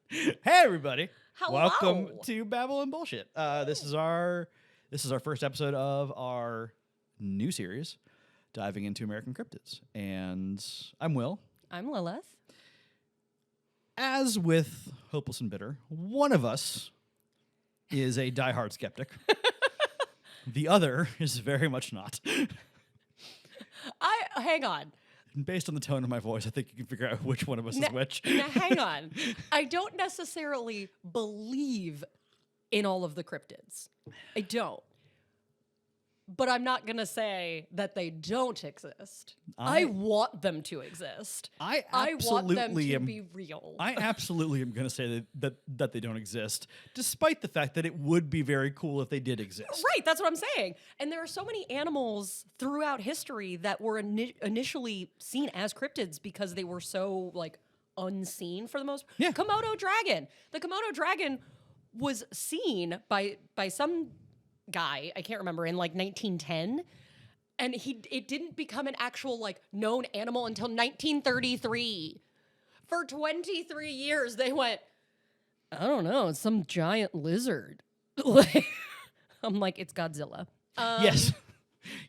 Hey, everybody! Hello. Welcome to Babble and Bullshit. This is our first episode of our new series, diving into American cryptids. And I'm Will. I'm Lilith. As with Hopeless and Bitter, one of us is a diehard skeptic. The other is very much not. Hang on. Based on the tone of my voice, I think you can figure out which one of us is which. Now, hang on. I don't necessarily believe in all of the cryptids. I don't. But I'm not going to say that they don't exist. I want them to exist. I want them absolutely to am. be real. I absolutely am going to say that they don't exist, despite the fact that it would be very cool if they did exist. Right, that's what I'm saying. And there are so many animals throughout history that were initially seen as cryptids because they were so like unseen for the most. Yeah. Komodo dragon. The Komodo dragon was seen by some guy, I can't remember, in like 1910, and it didn't become an actual like known animal until 1933. For 23 years they went, I don't know, it's some giant lizard. I'm like, it's Godzilla. Yes.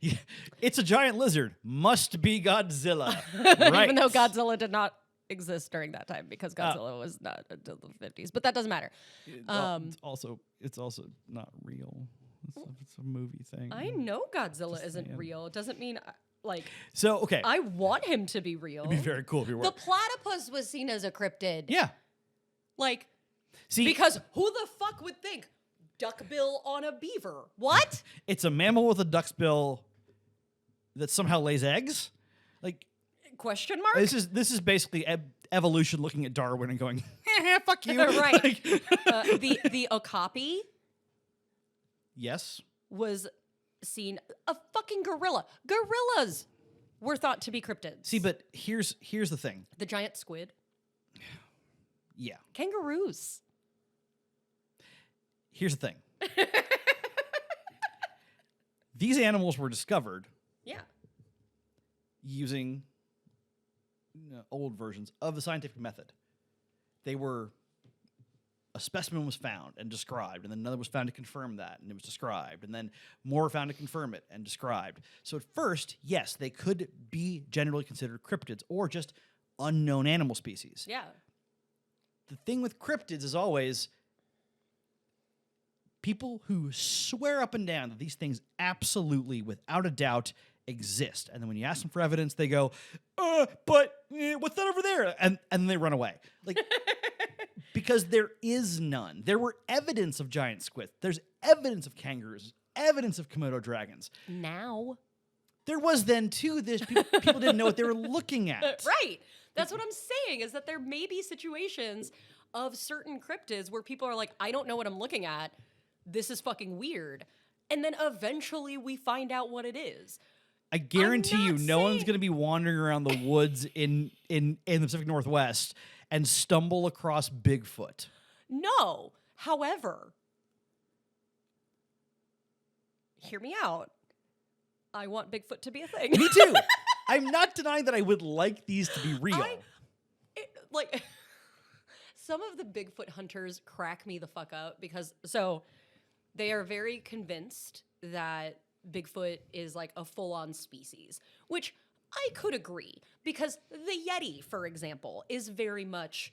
Yeah. It's a giant lizard. Must be Godzilla. Right. Even though Godzilla did not exist during that time because Godzilla was not until the 50s, but that doesn't matter. It's also not real. It's a movie thing. I know Godzilla Just isn't saying. real. It doesn't mean like So, okay. I want him to be real. It'd be very cool if you were. The platypus was seen as a cryptid. Yeah. Like, See, because who the fuck would think duckbill on a beaver? What? it's a mammal with a duck's bill that somehow lays eggs. Like, Question mark? this is basically evolution looking at Darwin and going, fuck you. Right. Like, The okapi yes. was seen a fucking gorilla. Gorillas were thought to be cryptids. See, but here's the thing. The giant squid. Yeah. Kangaroos. Here's the thing. These animals were discovered Yeah. using old versions of the scientific method. A specimen was found and described, and then another was found to confirm that, and it was described, and then more were found to confirm it and described. So at first, yes, they could be generally considered cryptids or just unknown animal species. Yeah. The thing with cryptids is always people who swear up and down that these things absolutely, without a doubt, exist. And then when you ask them for evidence, they go, but what's that over there? And then they run away. Like, because there is none. There were evidence of giant squids. There's evidence of kangaroos. Evidence of Komodo dragons. Now. There was then, too. People didn't know what they were looking at. Right. That's what I'm saying, is that there may be situations of certain cryptids where people are like, I don't know what I'm looking at. This is fucking weird. And then eventually we find out what it is. I guarantee you, not no one's saying- going to be wandering around the woods in the Pacific Northwest and stumble across Bigfoot. No. However, hear me out. I want Bigfoot to be a thing. Me too. I'm not denying that I would like these to be real. Like, some of the Bigfoot hunters crack me the fuck up because, so they are very convinced that Bigfoot is like a full-on species, which I could agree, because the Yeti, for example, is very much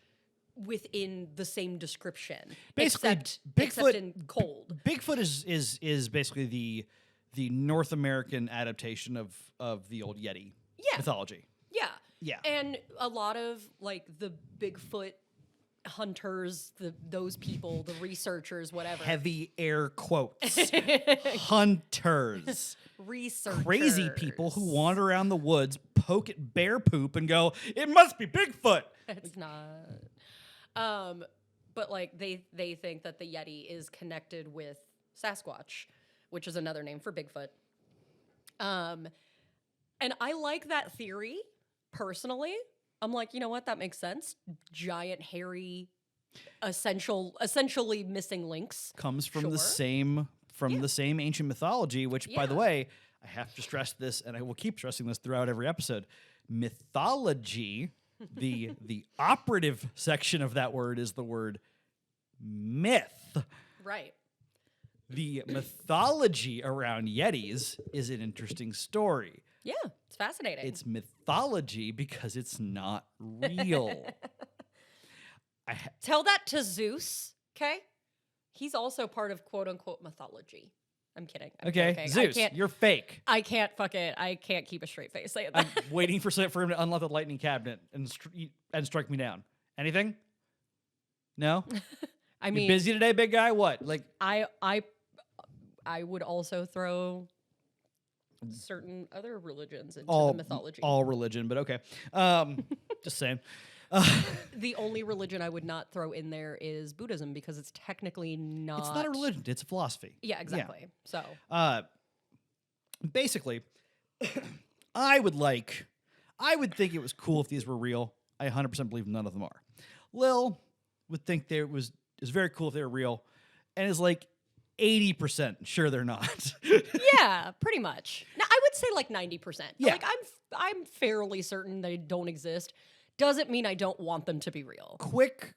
within the same description. Basically, except in cold. Bigfoot is basically the North American adaptation of the old Yeti mythology. Yeah. Yeah. And a lot of like the Bigfoot hunters, those people, the researchers, whatever. Heavy air quotes. Hunters. Researchers. Crazy people who wander around the woods, poke at bear poop, and go, it must be Bigfoot. It's not. But like they think that the Yeti is connected with Sasquatch, which is another name for Bigfoot. And I like that theory personally. I'm like, you know what? That makes sense. Giant, hairy, essentially missing links. Comes from the Sure. same ancient mythology, which, by the Yeah. way, I have to stress this, and I will keep stressing this throughout every episode. Mythology The operative section of that word is the word myth. Right. The mythology around Yetis is an interesting story. Yeah, it's fascinating. It's mythology because it's not real. Tell that to Zeus, okay? He's also part of quote unquote mythology. I'm kidding. I'm Okay, joking. Zeus, you're fake. I can't keep a straight face saying I'm that. waiting for him to unlock the lightning cabinet and strike me down. Anything? No? I You mean, busy today, big guy? What? Like, I would also throw certain other religions into the mythology. all religion, but okay. Just saying. The only religion I would not throw in there is Buddhism because it's technically not. It's not a religion. It's a philosophy. Yeah, exactly. So Basically, I would think it was cool if these were real. I 100% believe none of them are. Lil would think it's very cool if they were real, and is like 80% sure they're not. yeah, pretty much. Now, I would say like 90%. Yeah. Like I'm fairly certain they don't exist. Doesn't mean I don't want them to be real. quick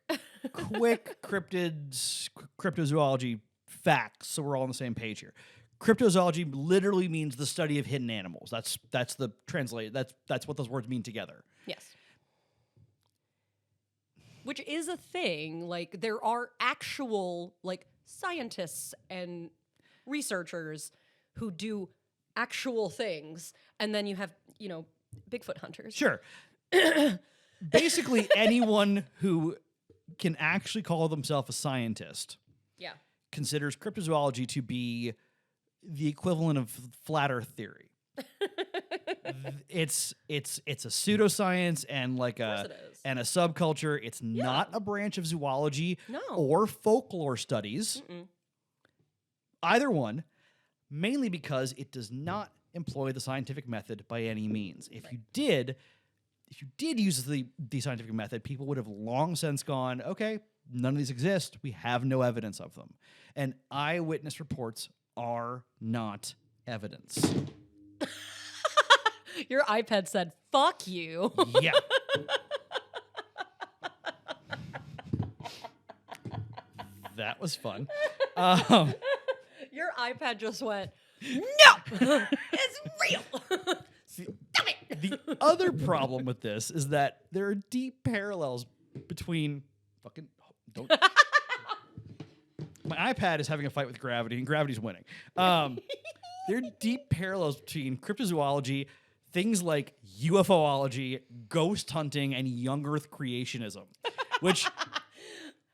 cryptozoology facts, so we're all on the same page here. Cryptozoology literally means the study of hidden animals. That's the translate. That's what those words mean together. Yes. Which is a thing. Like there are actual like scientists and researchers who do actual things, and then you have, Bigfoot hunters. Sure. Basically, anyone who can actually call themselves a scientist Yeah. considers cryptozoology to be the equivalent of flat Earth theory. It's a pseudoscience and like Of course it is. a subculture. It's not a branch of zoology No. or folklore studies. Mm-mm. Either one, mainly because it does not employ the scientific method by any means. If you did use the scientific method, people would have long since gone, okay, none of these exist. We have no evidence of them. And eyewitness reports are not evidence. Your iPad said, fuck you. Yeah. That was fun. Your iPad just went, no, it's real. Stop it. The other problem with this is that there are deep parallels between don't. My iPad is having a fight with gravity, and gravity's winning. There are deep parallels between cryptozoology, things like UFOlogy, ghost hunting, and young Earth creationism, which.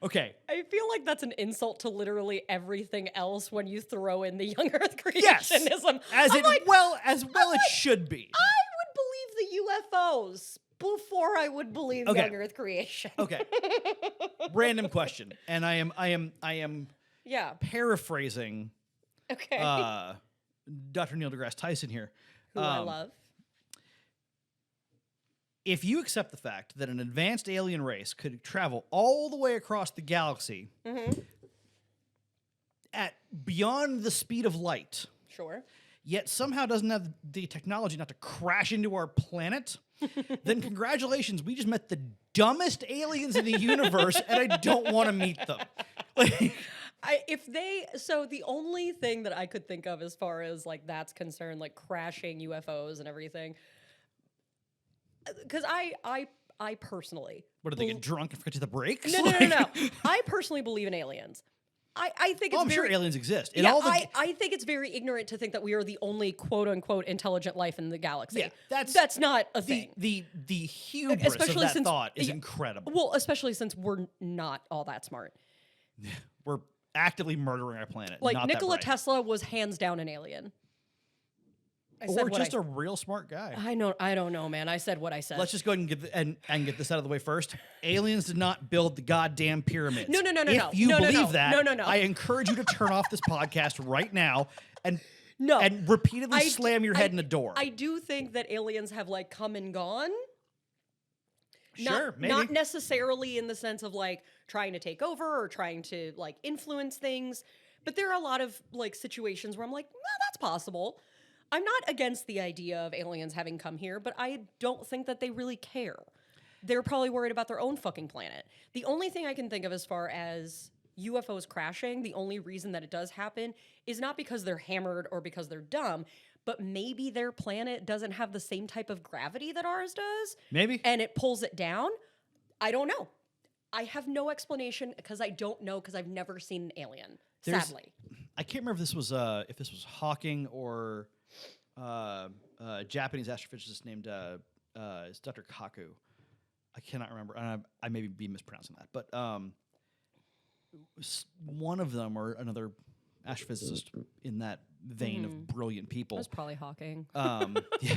Okay. I feel like that's an insult to literally everything else when you throw in the young Earth Yes, creationism. as I'm like, it should be. I would believe the UFOs before I would believe Okay. young Earth creation. Okay. Random question, and I am Yeah. paraphrasing Okay. Dr. Neil deGrasse Tyson here. Who I love. If you accept the fact that an advanced alien race could travel all the way across the galaxy at beyond the speed of light, Sure. yet somehow doesn't have the technology not to crash into our planet, then congratulations, we just met the dumbest aliens in the universe, and I don't want to meet them. Like, So the only thing that I could think of as far as like that's concerned, like crashing UFOs and everything, because I personally what, do they get drunk and forget to the brakes? no. I personally believe in aliens. I think it's I'm sure very aliens exist. In yeah, all the I think it's very ignorant to think that we are the only quote unquote intelligent life in the galaxy. Yeah, that's not a thing. the hubris Especially of that since- thought is yeah. incredible. Well, especially since we're not all that smart. We're actively murdering our planet. Like not that Nikola bright. Tesla was hands down an alien. I said Or what just I, a real smart guy. I don't know, man. I said what I said. Let's just go ahead and get this out of the way first. Aliens did not build the goddamn pyramids. No, If you no, believe that, no. I encourage you to turn off this podcast right now and No. and repeatedly I- slam your head in a door. I do think that aliens have like come and gone. Sure, maybe. Not necessarily in the sense of like trying to take over or trying to like influence things, but there are a lot of like situations where I'm like, no, that's possible. I'm not against the idea of aliens having come here, but I don't think that they really care. they're probably worried about their own fucking planet. The only thing I can think of as far as UFOs crashing, the only reason that it does happen is not because they're hammered or because they're dumb, but maybe their planet doesn't have the same type of gravity that ours does. Maybe. And it pulls it down. I don't know. I have no explanation because I don't know because I've never seen an alien, sadly. I can't remember if this was Hawking or a Japanese astrophysicist named it's Dr. Kaku. I cannot remember. And I may be mispronouncing that, but one of them or another astrophysicist in that vein of brilliant people. That's probably Hawking. Yeah,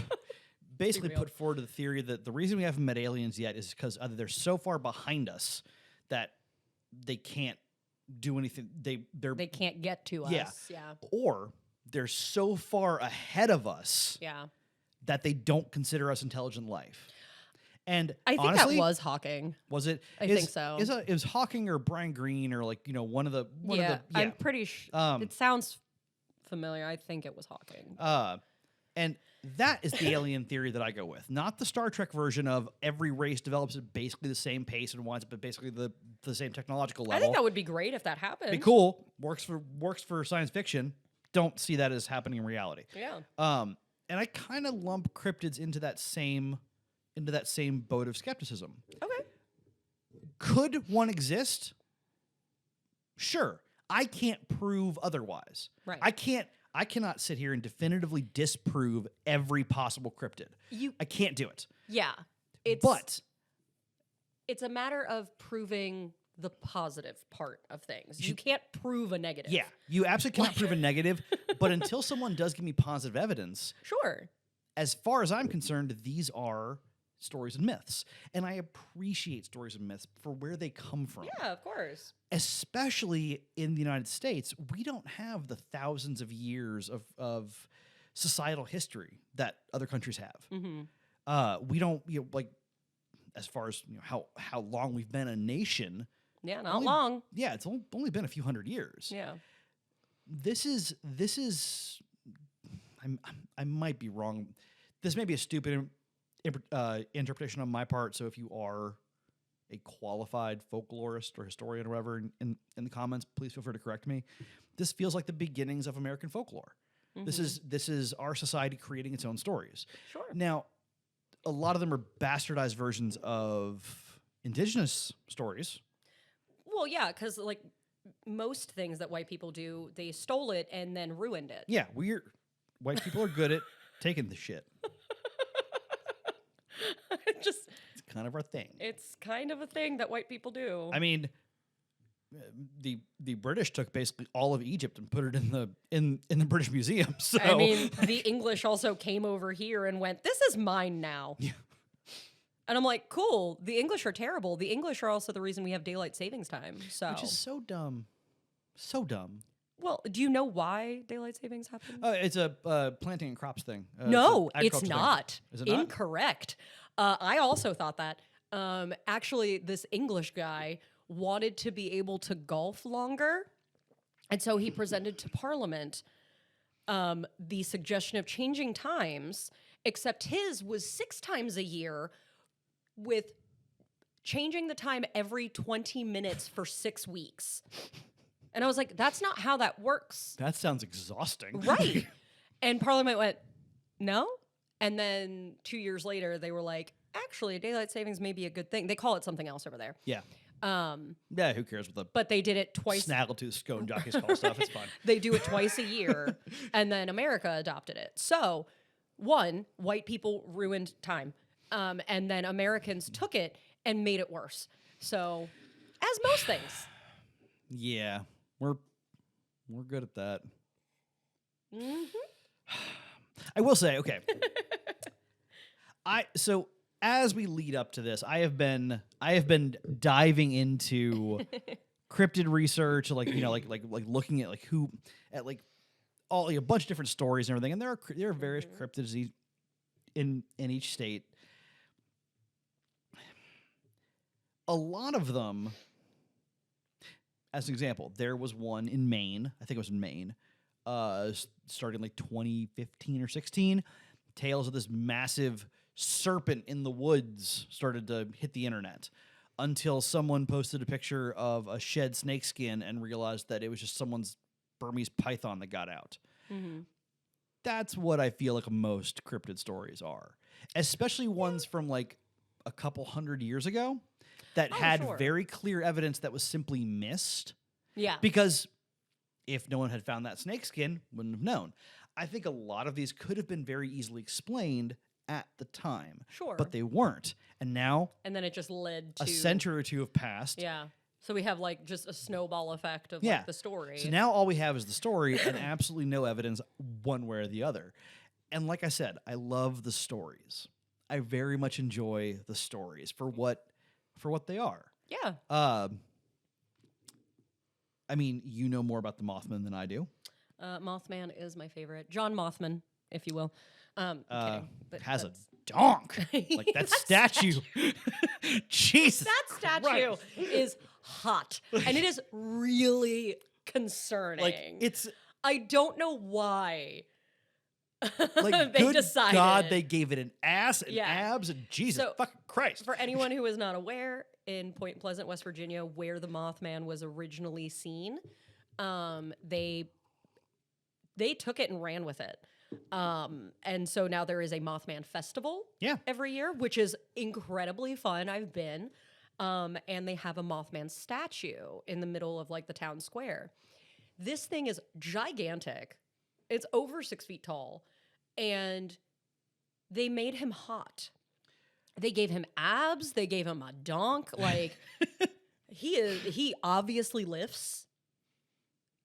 basically real. put forward the theory that the reason we haven't met aliens yet is because either they're so far behind us that they can't do anything. They can't get to yeah. us. Yeah. Or they're so far ahead of us Yeah. that they don't consider us intelligent life. And I think honestly, that was Hawking. was it? I think so. Is Hawking or Brian Greene or like one of the I'm pretty sure. It sounds familiar. I think it was Hawking. And that is the alien theory that I go with, not the Star Trek version of every race develops at basically the same pace and winds up at basically the same technological level. I think that would be great if that happened. be cool. Works for science fiction. Don't see that as happening in reality. Yeah. And I kind of lump cryptids into that same boat of skepticism. Okay. Could one exist? Sure. I can't prove otherwise. Right. I cannot sit here and definitively disprove every possible cryptid. I can't do it. Yeah. It's a matter of proving the positive part of things. You can't prove a negative. Yeah, you absolutely cannot prove a negative, but until someone does give me positive evidence, Sure. as far as I'm concerned, these are stories and myths. And I appreciate stories and myths for where they come from. Yeah, of course. Especially in the United States, we don't have the thousands of years of societal history that other countries have. Mm-hmm. We don't, as far as how long we've been a nation. Yeah, not long. Yeah, it's only been a few hundred years. Yeah. This is. I might be wrong. This may be a stupid interpretation on my part. So if you are a qualified folklorist or historian or whatever in the comments, please feel free to correct me. This feels like the beginnings of American folklore. Mm-hmm. This is our society creating its own stories. Sure. Now, a lot of them are bastardized versions of indigenous stories. Well, yeah, because like most things that white people do, they stole it and then ruined it. Yeah, white people are good at taking the shit. Just It's kind of our thing. it's kind of a thing that white people do. I mean, the British took basically all of Egypt and put it in the British Museum. So I mean, the English also came over here and went, "This is mine now." Yeah. And I'm like, "Cool. The English are terrible. The English are also the reason we have daylight savings time." So, which is so dumb, so dumb. well, do you know why daylight savings happened? It's a planting and crops thing. No, an it's agriculture thing. not. Is it not? Incorrect. I also thought that. Actually, this English guy wanted to be able to golf longer. And so he presented to Parliament the suggestion of changing times, except his was 6 times a year with changing the time every 20 minutes for 6 weeks. And I was like, that's not how that works. That sounds exhausting. Right. And Parliament went, no. And then 2 years later, they were like, actually, daylight savings may be a good thing. They call it something else over there. Yeah. Yeah, who cares what the But they did it twice. snaggletooth scone jockeys call stuff? It's fun. They do it twice a year. And then America adopted it. So, one, white people ruined time. And then Americans took it and made it worse. So, as most things. Yeah, we're good at that. Mm-hmm. I will say, okay. So as we lead up to this, I have been diving into cryptid research, like looking at all a bunch of different stories and everything, and there are various cryptids in each state. A lot of them, as an example, there was one in Maine. I think it was in Maine, starting like 2015 or 16. Tales of this massive serpent in the woods started to hit the internet until someone posted a picture of a shed snakeskin and realized that it was just someone's Burmese python that got out. Mm-hmm. That's what I feel like most cryptid stories are, especially ones from like a couple hundred years ago that had sure. very clear evidence that was simply missed. Yeah. Because if no one had found that snakeskin, wouldn't have known. I think a lot of these could have been very easily explained at the time. Sure. But they weren't. And now And then it just led to a century or two have passed. Yeah. So we have like just a snowball effect of Yeah. like the story. So now all we have is the story and absolutely no evidence one way or the other. And like I said, I love the stories. I very much enjoy the stories for what they are. Yeah. I mean, you know more about the Mothman than I do. Mothman is my favorite. John Mothman, if you will. I'm kidding, but Has a that's- donk. Like that statue. Jesus. That statue Christ. is hot. And it is really concerning. Like it's I don't know why. like they good decided. God, they gave it an ass and Yeah. abs and Jesus So, fucking Christ. For anyone who is not aware, in Point Pleasant, West Virginia, where the Mothman was originally seen, they took it and ran with it. And so now there is a Mothman festival Yeah. every year, which is incredibly fun. I've been. And they have a Mothman statue in the middle of like the town square. This thing is gigantic. It's over 6 feet tall. And they made him hot. They gave him abs. They gave him a donk. Like he obviously lifts.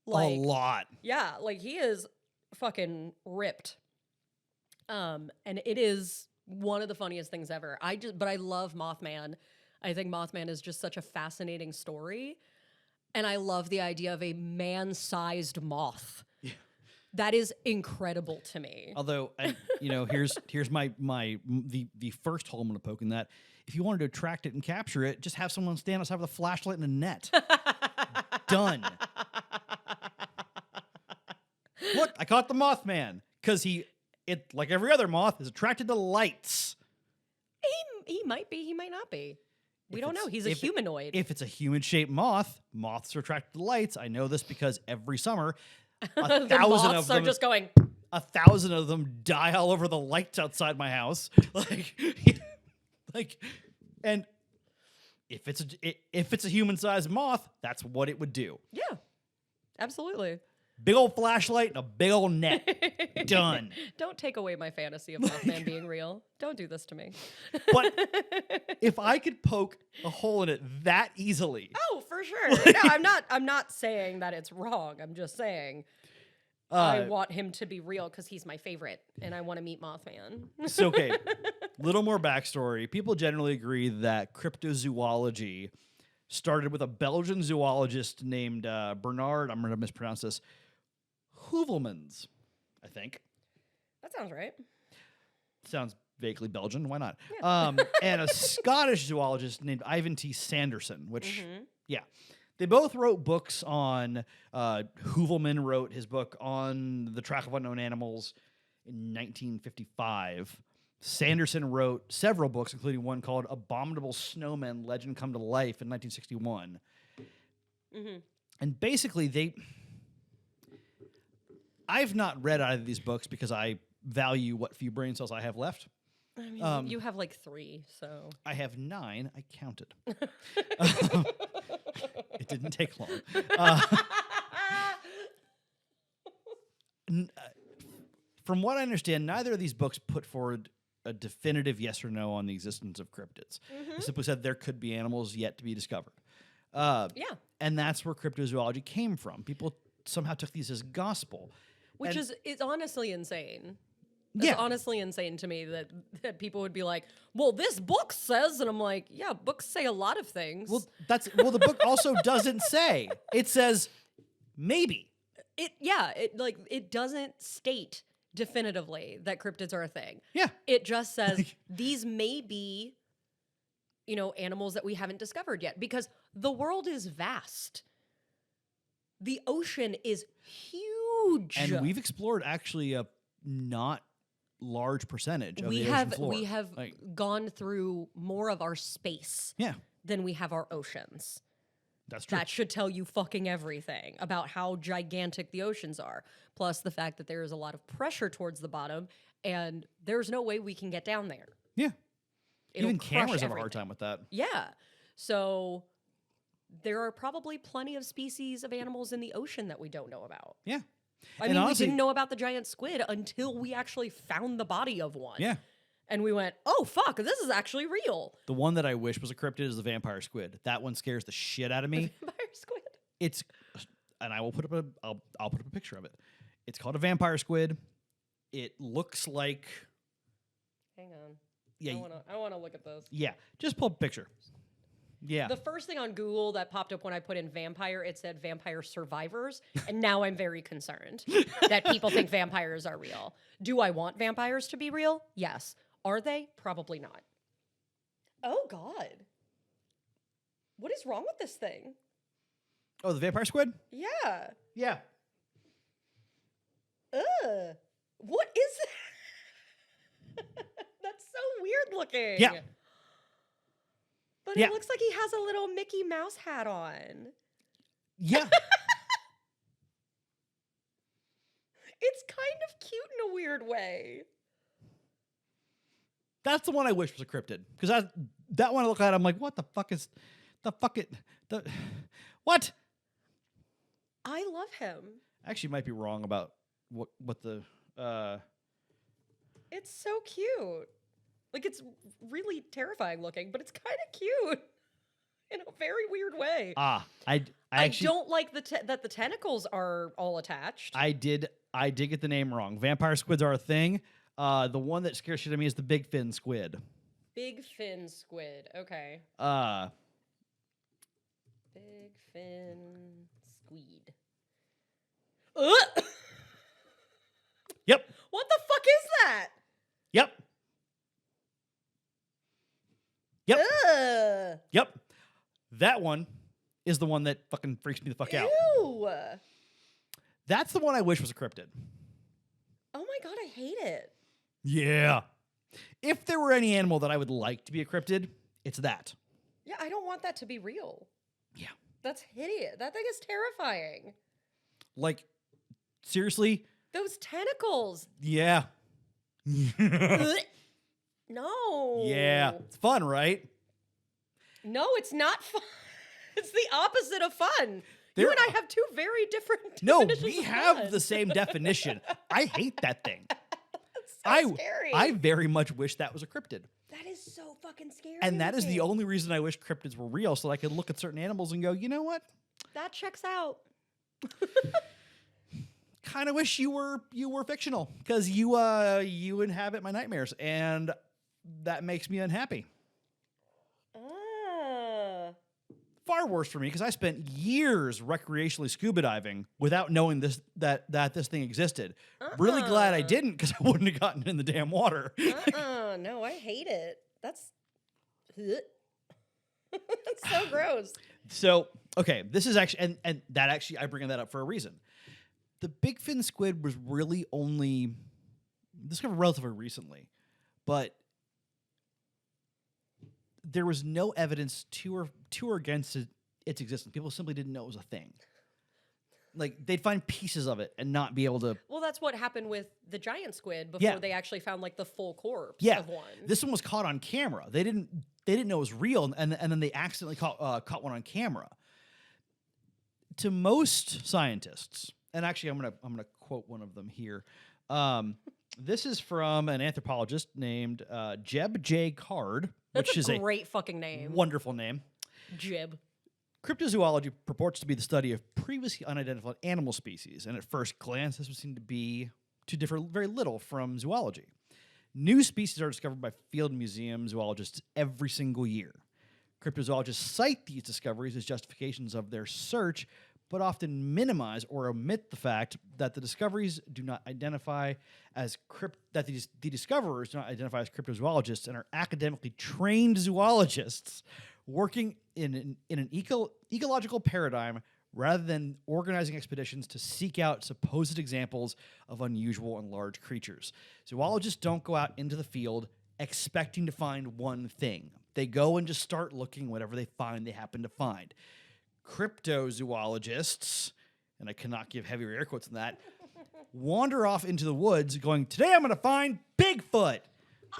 A lot. Yeah, like he is fucking ripped. And it is one of the funniest things ever. But I love Mothman. I think Mothman is just such a fascinating story. And I love the idea of a man-sized moth. Yeah. That is incredible to me. Although, here's the first hole I'm going to poke in that. If you wanted to attract it and capture it, just have someone stand outside with a flashlight and a net. Done. Look, I caught the Mothman because it like every other moth is attracted to lights. He might be, he might not be. We If don't know. it's- He's a if it- humanoid. If it's a human-shaped moth, moths are attracted to lights. I know this because every summer, a the thousand moths of are them just going. 1,000 of them die all over the lights outside my house. And if it's a human-sized moth, that's what it would do. Yeah, absolutely. Big old flashlight and a big old net. Done. Don't take away my fantasy of Mothman being real. Don't do this to me. But if I could poke a hole in it that easily, Oh, for sure. No, I'm not saying that it's wrong. I'm just saying I want him to be real because he's my favorite, and I want to meet Mothman. so okay, little more backstory. People generally agree that cryptozoology started with a Belgian zoologist named Bernard, I'm going to mispronounce this, Heuvelmans, I think. That sounds right. Sounds vaguely Belgian. Why not? And a Scottish zoologist named Ivan T. Sanderson, which, yeah. They both wrote books on, Heuvelman wrote his book on the track of unknown animals in 1955. Sanderson wrote several books, including one called Abominable Snowmen, Legend Come to Life in 1961. And basically, I've not read either of these books because I value what few brain cells I have left. I mean, you have like 3, so. I have 9. I counted. It didn't take long. From what I understand, neither of these books put forward a definitive yes or no on the existence of cryptids. They simply said there could be animals yet to be discovered. Yeah. And that's where cryptozoology came from. People somehow took these as gospel. Which And- is honestly insane. Yeah. It's honestly insane to me that people would be like, well, this book says, and I'm like, yeah, books say a lot of things. Well, the book also doesn't say. It says maybe. It doesn't state definitively that cryptids are a thing. Yeah. It just says these may be, animals that we haven't discovered yet, because the world is vast. The ocean is huge. And we've explored actually a not large percentage of we the ocean have floor. we have Like, gone through more of our space yeah, than we have our oceans. that's true. That should tell you fucking everything about how gigantic the oceans are. Plus the fact that there is a lot of pressure towards the bottom, and there's no way we can get down there. Yeah. It'll Even crush cameras have a hard everything. time with that. Yeah. So there are probably plenty of species of animals in the ocean that we don't know about. Yeah. I And mean, honestly- we didn't know about the giant squid until we actually found the body of one. Yeah. And we went, oh, fuck, this is actually real. The one that I wish was a cryptid is the vampire squid. That one scares the shit out of me. Vampire squid. It's, and I will put up I'll put up a picture of it. It's called a vampire squid. It looks like, Hang on. yeah, I want to look at this. yeah. Just pull up a picture. Yeah. The first thing on Google that popped up when I put in vampire, it said vampire survivors. And now I'm very concerned that people think vampires are real. Do I want vampires to be real? Yes. Are they? Probably not. Oh, God. What is wrong with this thing? Oh, the vampire squid? Yeah. Yeah. Ugh. What is that? That's so weird looking. Yeah. But Yeah. it looks like he has a little Mickey Mouse hat on. Yeah. It's kind of cute in a weird way. That's the one I wish was a cryptid. Because that one I look at, I'm like, what the fuck is what? I love him. Actually might be wrong about what the It's so cute. Like, it's really terrifying looking, but it's kind of cute in a very weird way. I I actually don't like that the tentacles are all attached. I did get the name wrong. Vampire squids are a thing. The one that scares shit out of me is the big fin squid. Big fin squid. Okay. Big fin squid. Ugh! Yep. What the fuck is that? Yep. Yep. Ugh. Yep. That one is the one that fucking freaks me the fuck out. Ew. That's the one I wish was a cryptid. Oh my god, I hate it. Yeah. If there were any animal that I would like to be a cryptid, it's that. Yeah, I don't want that to be real. Yeah. That's hideous. That thing is terrifying. Like, seriously? Those tentacles. Yeah. Ugh. No. Yeah. It's fun, right? No, it's not fun. It's the opposite of fun. There You and I are- have two very different No, definitions we of have fun. the same definition. I hate that thing. That's so scary. I very much wish that was a cryptid. That is so fucking scary. And that is the looking. only reason I wish cryptids were real, so I could look at certain animals and go, you know what? That checks out. Kind of wish you were fictional because you inhabit my nightmares, and that makes me unhappy. Far worse for me because I spent years recreationally scuba diving without knowing that this thing existed. Really glad I didn't because I wouldn't have gotten in the damn water. No, I hate it. That's that's so gross. So, okay, this is actually, and that actually, I bring that up for a reason. The big fin squid was really only discovered relatively recently, but there was no evidence to or against its existence. People simply didn't know it was a thing. Like, they'd find pieces of it and not be able to. Well, that's what happened with the giant squid before Yeah. they actually found like the full corpse Yeah, of one. this one was caught on camera. They didn't know it was real, and then they accidentally caught one on camera. To most scientists, and actually, I'm gonna quote one of them here. This is from an anthropologist named Jeb J. Card, That's which is a great fucking name. wonderful name. Jib. Cryptozoology purports to be the study of previously unidentified animal species, and at first glance, this would seem to differ very little from zoology. New species are discovered by field museum zoologists every single year. Cryptozoologists cite these discoveries as justifications of their search, but often minimize or omit the fact that the discoveries do not identify as the discoverers do not identify as cryptozoologists and are academically trained zoologists working in an ecological paradigm rather than organizing expeditions to seek out supposed examples of unusual and large creatures. Zoologists don't go out into the field expecting to find one thing. They go and just start looking whatever they find they happen to find. Cryptozoologists, and I cannot give heavier air quotes on that, wander off into the woods going, today I'm going to find Bigfoot.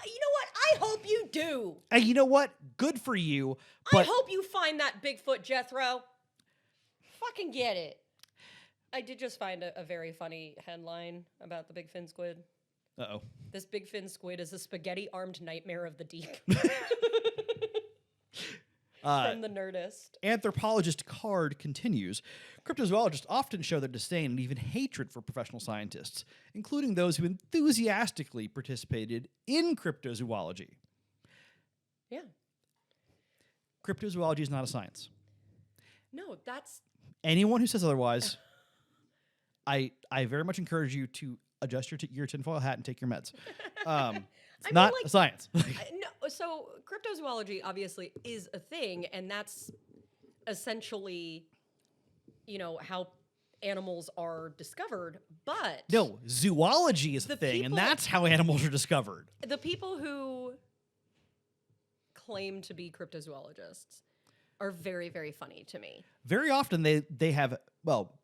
You know what? I hope you do. And you know what? Good for you. I But hope you find that Bigfoot, Jethro. Fucking get it. I did just find a very funny headline about the big fin squid. uh-oh. This big fin squid is a spaghetti-armed nightmare of the deep. From the Nerdist. Anthropologist Card continues, cryptozoologists often show their disdain and even hatred for professional scientists, including those who enthusiastically participated in cryptozoology. Yeah. Cryptozoology is not a science. No, that's... Anyone who says otherwise, I very much encourage you to adjust your tinfoil hat and take your meds. It's not a science. No, so cryptozoology obviously is a thing, and that's essentially, how animals are discovered. But No, zoology is the thing, and people- that's how animals are discovered. the people who claim to be cryptozoologists are very, very funny to me. Very often they have, well,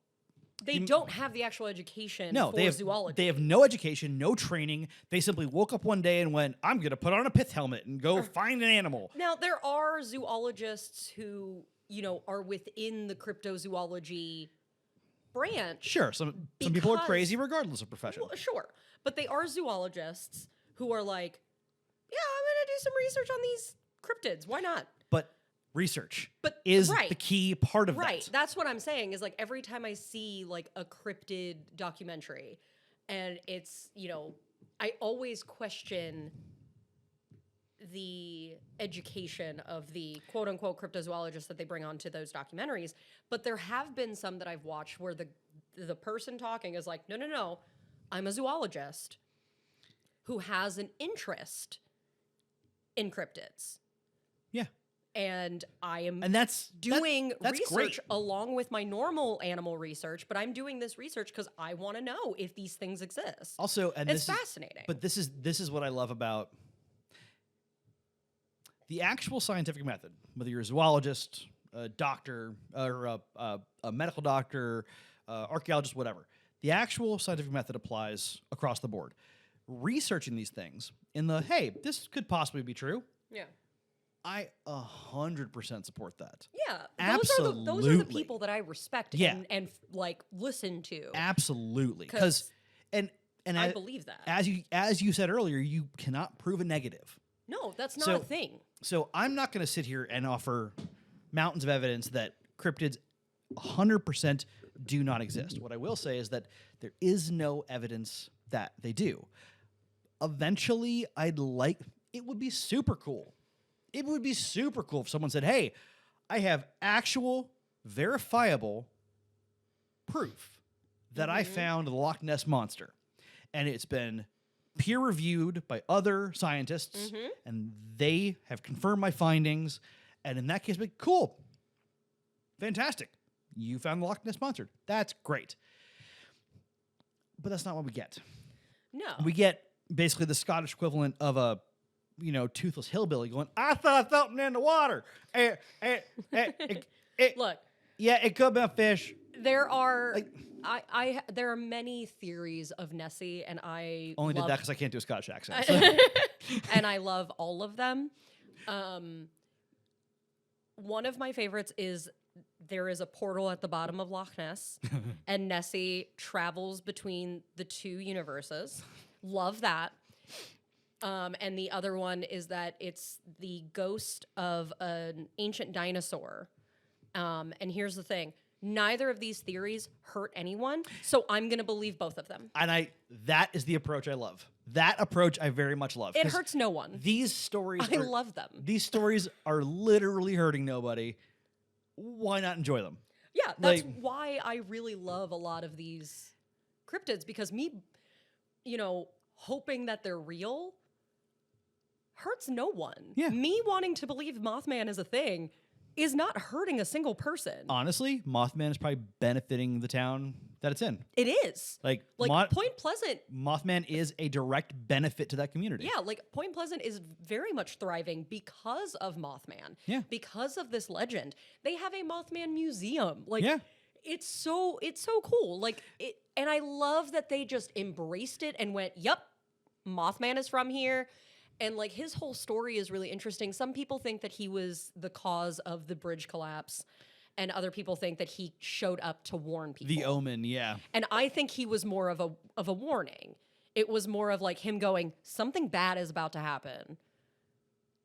They don't have the actual education no, for they have zoology. they have no education, no training. They simply woke up one day and went, "I'm going to put on a pith helmet and go find an animal." Now, there are zoologists who, are within the cryptozoology branch. Sure, some people are Because- crazy regardless of profession. Well, sure. But they are zoologists who are like, yeah, I'm going to do some research on these cryptids. Why not? But research But- is right. the key part of Right. that. That's what I'm saying is like every time I see like a cryptid documentary and it's, I always question the education of the quote unquote cryptozoologists that they bring onto those documentaries. But there have been some that I've watched where the person talking is like, no, I'm a zoologist who has an interest in cryptids. Yeah, And I am and that's doing that's research great. along with my normal animal research, but I'm doing this research because I want to know if these things exist. Also, and It's this is, fascinating. but this is what I love about the actual scientific method. Whether you're a zoologist, a doctor, or a medical doctor, archaeologist, whatever, the actual scientific method applies across the board. Researching these things in the hey, this could possibly be true. Yeah. I 100% support that. Yeah. Those are the Absolutely. people that I respect Yeah. and like listen to. Absolutely, 'Cause and I I- believe that. as you said earlier, you cannot prove a negative. No, that's not So- a thing. So I'm not going to sit here and offer mountains of evidence that cryptids 100% do not exist. What I will say is that there is no evidence that they do. Eventually, it would be super cool. It would be super cool if someone said, hey, I have actual, verifiable proof that I found the Loch Ness Monster. And it's been peer-reviewed by other scientists, and they have confirmed my findings. And in that case, like, cool. Fantastic. You found the Loch Ness Monster. That's great. But that's not what we get. No. We get basically the Scottish equivalent of a, toothless hillbilly going, I thought something in the water. Look, Yeah, it could be a fish. there are there are many theories of Nessie, and I Only did love that because I can't do a Scottish accent. so. and I love all of them. One of my favorites is there is a portal at the bottom of Loch Ness, and Nessie travels between the two universes. Love that. And the other one is that it's the ghost of an ancient dinosaur. And here's the thing. Neither of these theories hurt anyone, so I'm going to believe both of them. And that is the approach I love. That approach I very much love. It 'cause hurts no one. These stories I love them. These stories are literally hurting nobody. Why not enjoy them? Yeah, that's Like- why I really love a lot of these cryptids, because me, hoping that they're real hurts no one. Yeah. Me wanting to believe Mothman is a thing is not hurting a single person. Honestly, Mothman is probably benefiting the town that it's in. It is. Like, Point Pleasant. Mothman is a direct benefit to that community. Yeah, like Point Pleasant is very much thriving because of Mothman. Yeah. Because of this legend. They have a Mothman museum. Like Yeah. it's so cool. Like it, and I love that they just embraced it and went, "Yep, Mothman is from here." And like his whole story is really interesting. Some people think that he was the cause of the bridge collapse, and other people think that he showed up to warn people. The Omen, yeah. And I think he was more of a warning. It was more of like him going, something bad is about to happen.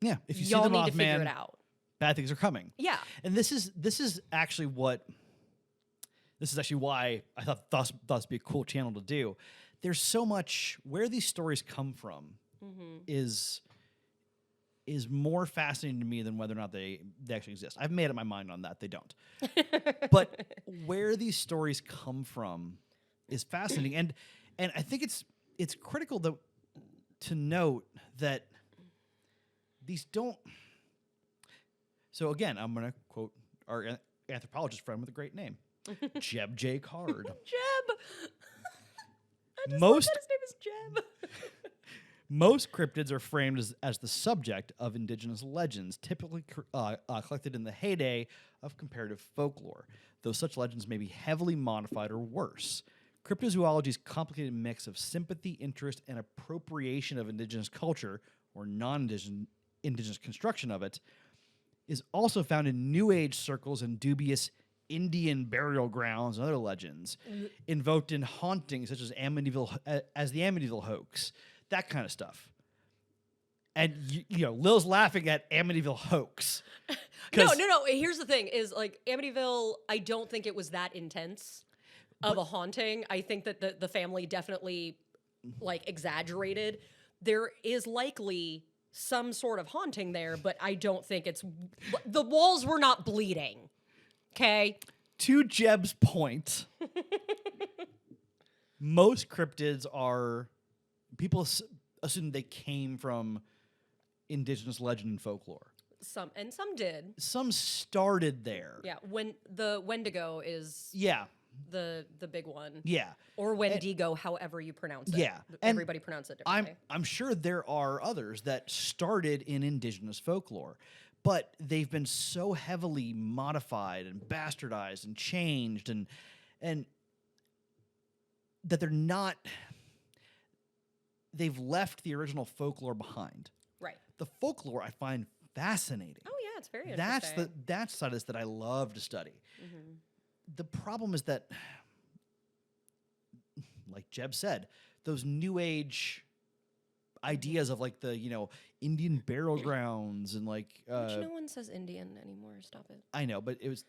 Yeah. If you Y'all see the need to figure Mothman, it out. bad things are coming. Yeah. And this is actually why I thought this would be a cool channel to do. There's so much where these stories come from is more fascinating to me than whether or not they actually exist. I've made up my mind on that. They don't. But where these stories come from is fascinating. And I think it's critical to note that these don't. So again, I'm going to quote our anthropologist friend with a great name, Jeb J. Card. Jeb. I just Most- love that his name is Jeb. Most cryptids are framed as the subject of indigenous legends, typically collected in the heyday of comparative folklore, though such legends may be heavily modified or worse. Cryptozoology's complicated mix of sympathy, interest, and appropriation of indigenous culture, or non-indigenous construction of it, is also found in New Age circles and dubious Indian burial grounds and other legends, invoked in hauntings such as the Amityville hoax. That kind of stuff. And, Lil's laughing at Amityville hoax. No. Here's the thing is like Amityville, I don't think it was that intense of a haunting. I think that the family definitely like exaggerated. There is likely some sort of haunting there, but I don't think the walls were not bleeding. Okay? To Jeb's point, most cryptids are... People assume they came from indigenous legend and folklore. Some did. Some started there. Yeah, when the Wendigo is Yeah. the big one. Yeah. Or Wendigo, however you pronounce it. Yeah. And Everybody pronounces it differently. I'm sure there are others that started in indigenous folklore, but they've been so heavily modified and bastardized and changed and that they're not... They've left the original folklore behind. Right. The folklore I find fascinating. Oh yeah, it's very interesting. That's the side of this that I love to study. Mm-hmm. The problem is that, like Jeb said, those New Age ideas of like the Indian burial grounds and like Which no one says Indian anymore. Stop it. I know, but it was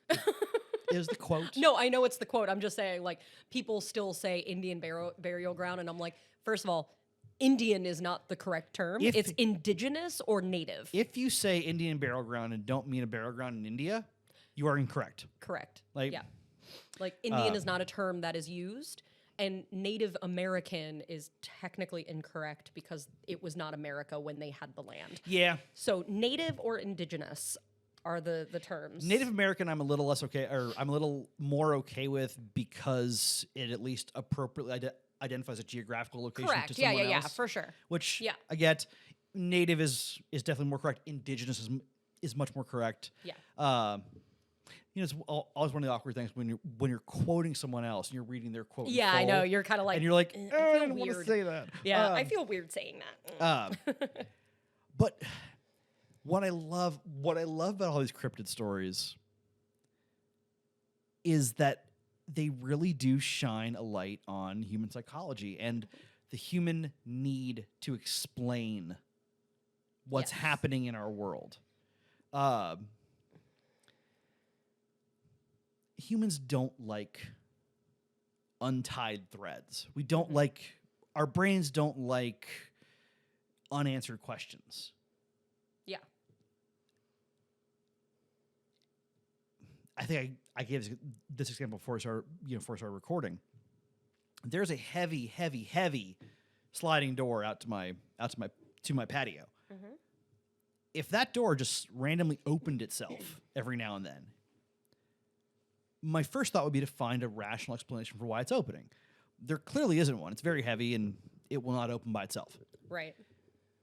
the quote. No, I know it's the quote. I'm just saying like people still say Indian burial ground, and I'm like, first of all, Indian is not the correct term. It's indigenous or native. If you say Indian burial ground and don't mean a burial ground in India, you are incorrect. Correct. Like, yeah. Like Indian is not a term that is used, and Native American is technically incorrect because it was not America when they had the land. Yeah. So native or indigenous are the terms. Native American, I'm a little less okay, or I'm a little more okay with because it at least appropriately identifies a geographical location Correct. to someone Yeah, else. for sure. Which Yeah. I get. Native is definitely more correct. Indigenous is much more correct. Yeah. It's always one of the awkward things when you're quoting someone else and you're reading their quote. in Yeah, I full, know. You're kind of like, and you're like, I I feel don't want to weird. say that. Yeah, I feel weird saying that. But what I love about all these cryptid stories is that they really do shine a light on human psychology and the human need to explain what's Yes. happening in our world. Humans don't like untied threads. We don't like, our brains don't like unanswered questions. Yeah. I think I gave this example before I started recording. There's a heavy sliding door out to my patio. if that door just randomly opened itself every now and then, my first thought would be to find a rational explanation for why it's opening. There clearly isn't one. It's very heavy and it will not open by itself. Right.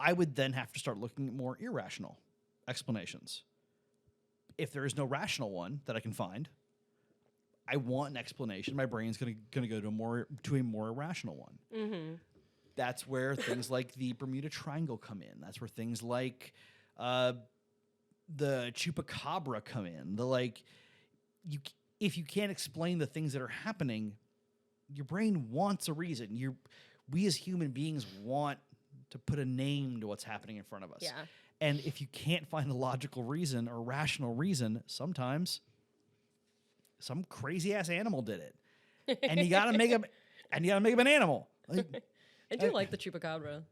I would then have to start looking at more irrational explanations. If there is no rational one that I can find, I want an explanation. My brain's going to go to a more irrational one. Mm-hmm. That's where things like the Bermuda Triangle come in. That's where things like the Chupacabra come in. If you can't explain the things that are happening, your brain wants a reason. We as human beings want to put a name to what's happening in front of us. Yeah. And if you can't find a logical reason or rational reason, sometimes some crazy ass animal did it. And you gotta make him an animal. Like, I do like the Chupacabra.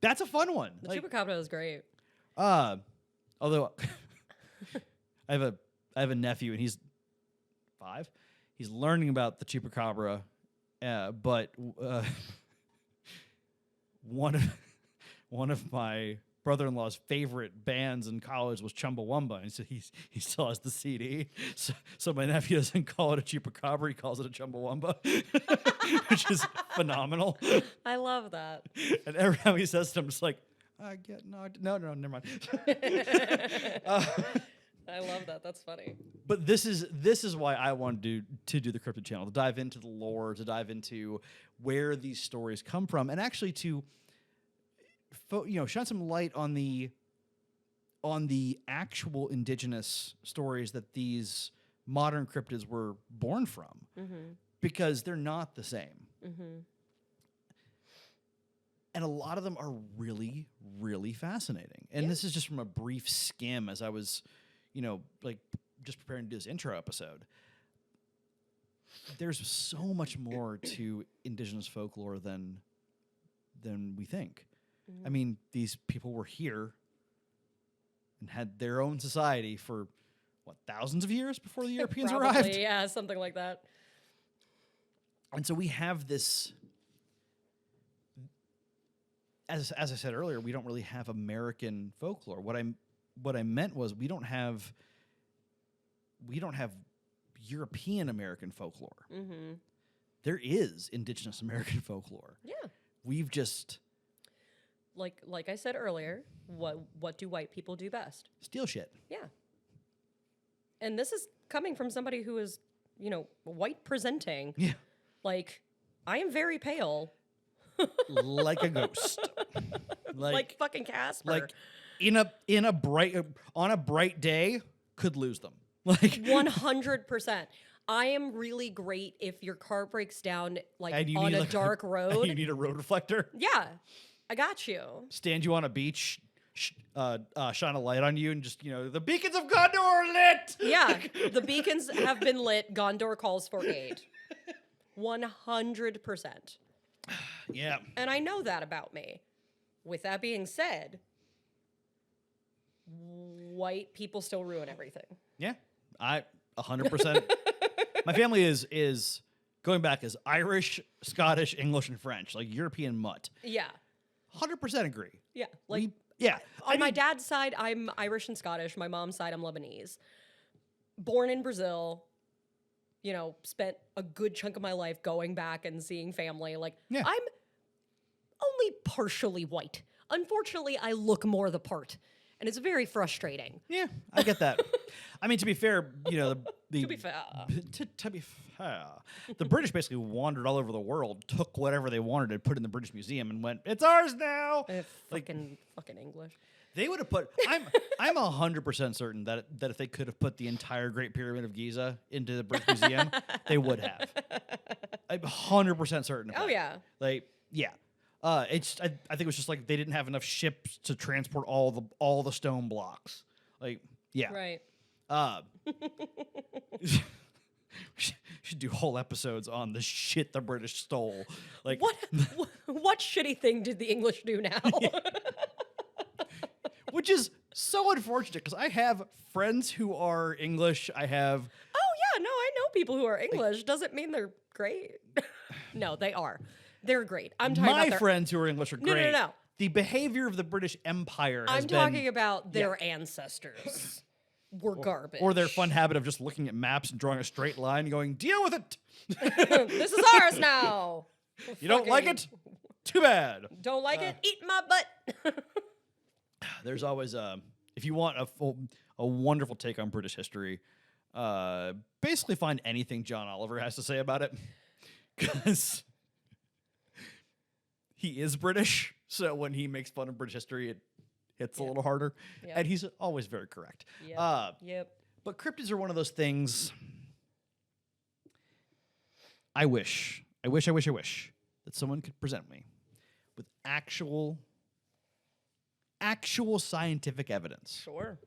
that's a fun one. The Chupacabra is great. Although I have a nephew and he's 5. He's learning about the Chupacabra, but one of my brother-in-law's favorite bands in college was Chumbawamba, and so he still has the CD. So my nephew doesn't call it a Chupacabra; he calls it a Chumbawamba, which is phenomenal. I love that. And every time he says it, I'm just like, I get no, never mind. I love that. That's funny. But this is why I wanted to do the Cryptid Channel, to dive into the lore, to dive into where these stories come from, and actually to shine some light on the actual indigenous stories that these modern cryptids were born from, because they're not the same. And a lot of them are really, really fascinating. And this is just from a brief skim as I was, just preparing to do this intro episode. There's so much more to indigenous folklore than we think. I mean, these people were here and had their own society for, thousands of years before the Europeans arrived? Yeah, something like that. And so we have this, as I said earlier, we don't really have American folklore. What I meant was we don't have European American folklore. There is indigenous American folklore. Yeah. We've just like I said earlier, what do white people do best? steal shit. Yeah. And this is coming from somebody who is, white presenting. Yeah. Like, I am very pale. Like a ghost. Like fucking Casper. Like on a bright day, could lose them. Like 100%. I am really great if your car breaks down and you on need, a dark road. You need a road reflector. Yeah, I got you. Stand you on a beach, shine a light on you, and just the beacons of Gondor are lit. Yeah, the beacons have been lit. Gondor calls for aid. 100%. Yeah. And I know that about me. With that being said, white people still ruin everything. Yeah. 100%. My family is going back as Irish, Scottish, English, and French, like European mutt. Yeah. 100% agree. Yeah. Yeah. On my dad's side, I'm Irish and Scottish. My mom's side, I'm Lebanese. Born in Brazil, spent a good chunk of my life going back and seeing family. Yeah. I'm only partially white. Unfortunately, I look more the part. And it's very frustrating. Yeah, I get that. I mean, to be fair, To be fair. To be fair, the British basically wandered all over the world, took whatever they wanted and put it in the British Museum, and went, "It's ours now." Fucking English. They would have put. I'm 100% certain that if they could have put the entire Great Pyramid of Giza into the British Museum, they would have. I'm 100% certain. Of that. Yeah. Yeah. I think it was just like they didn't have enough ships to transport all the stone blocks. Yeah. Right. We should do whole episodes on the shit the British stole. What shitty thing did the English do now? Which is so unfortunate because I have friends who are English. I have. Oh yeah, no, I know people who are English. Doesn't mean they're great. No, they are. They're great. I'm talking about my friends who are English are great. No. the behavior of the British Empire has I'm been, talking about their ancestors were garbage. or their fun habit of just looking at maps and drawing a straight line and going, deal with it. This is ours now. You don't like it? Too bad. Don't like it? Eat my butt. There's always if you want a wonderful take on British history, basically find anything John Oliver has to say about it, because he is British. So when he makes fun of British history, it hits a little harder, Yep. and he's always very correct. Yep. But cryptids are one of those things. I wish that someone could present me with actual scientific evidence Sure.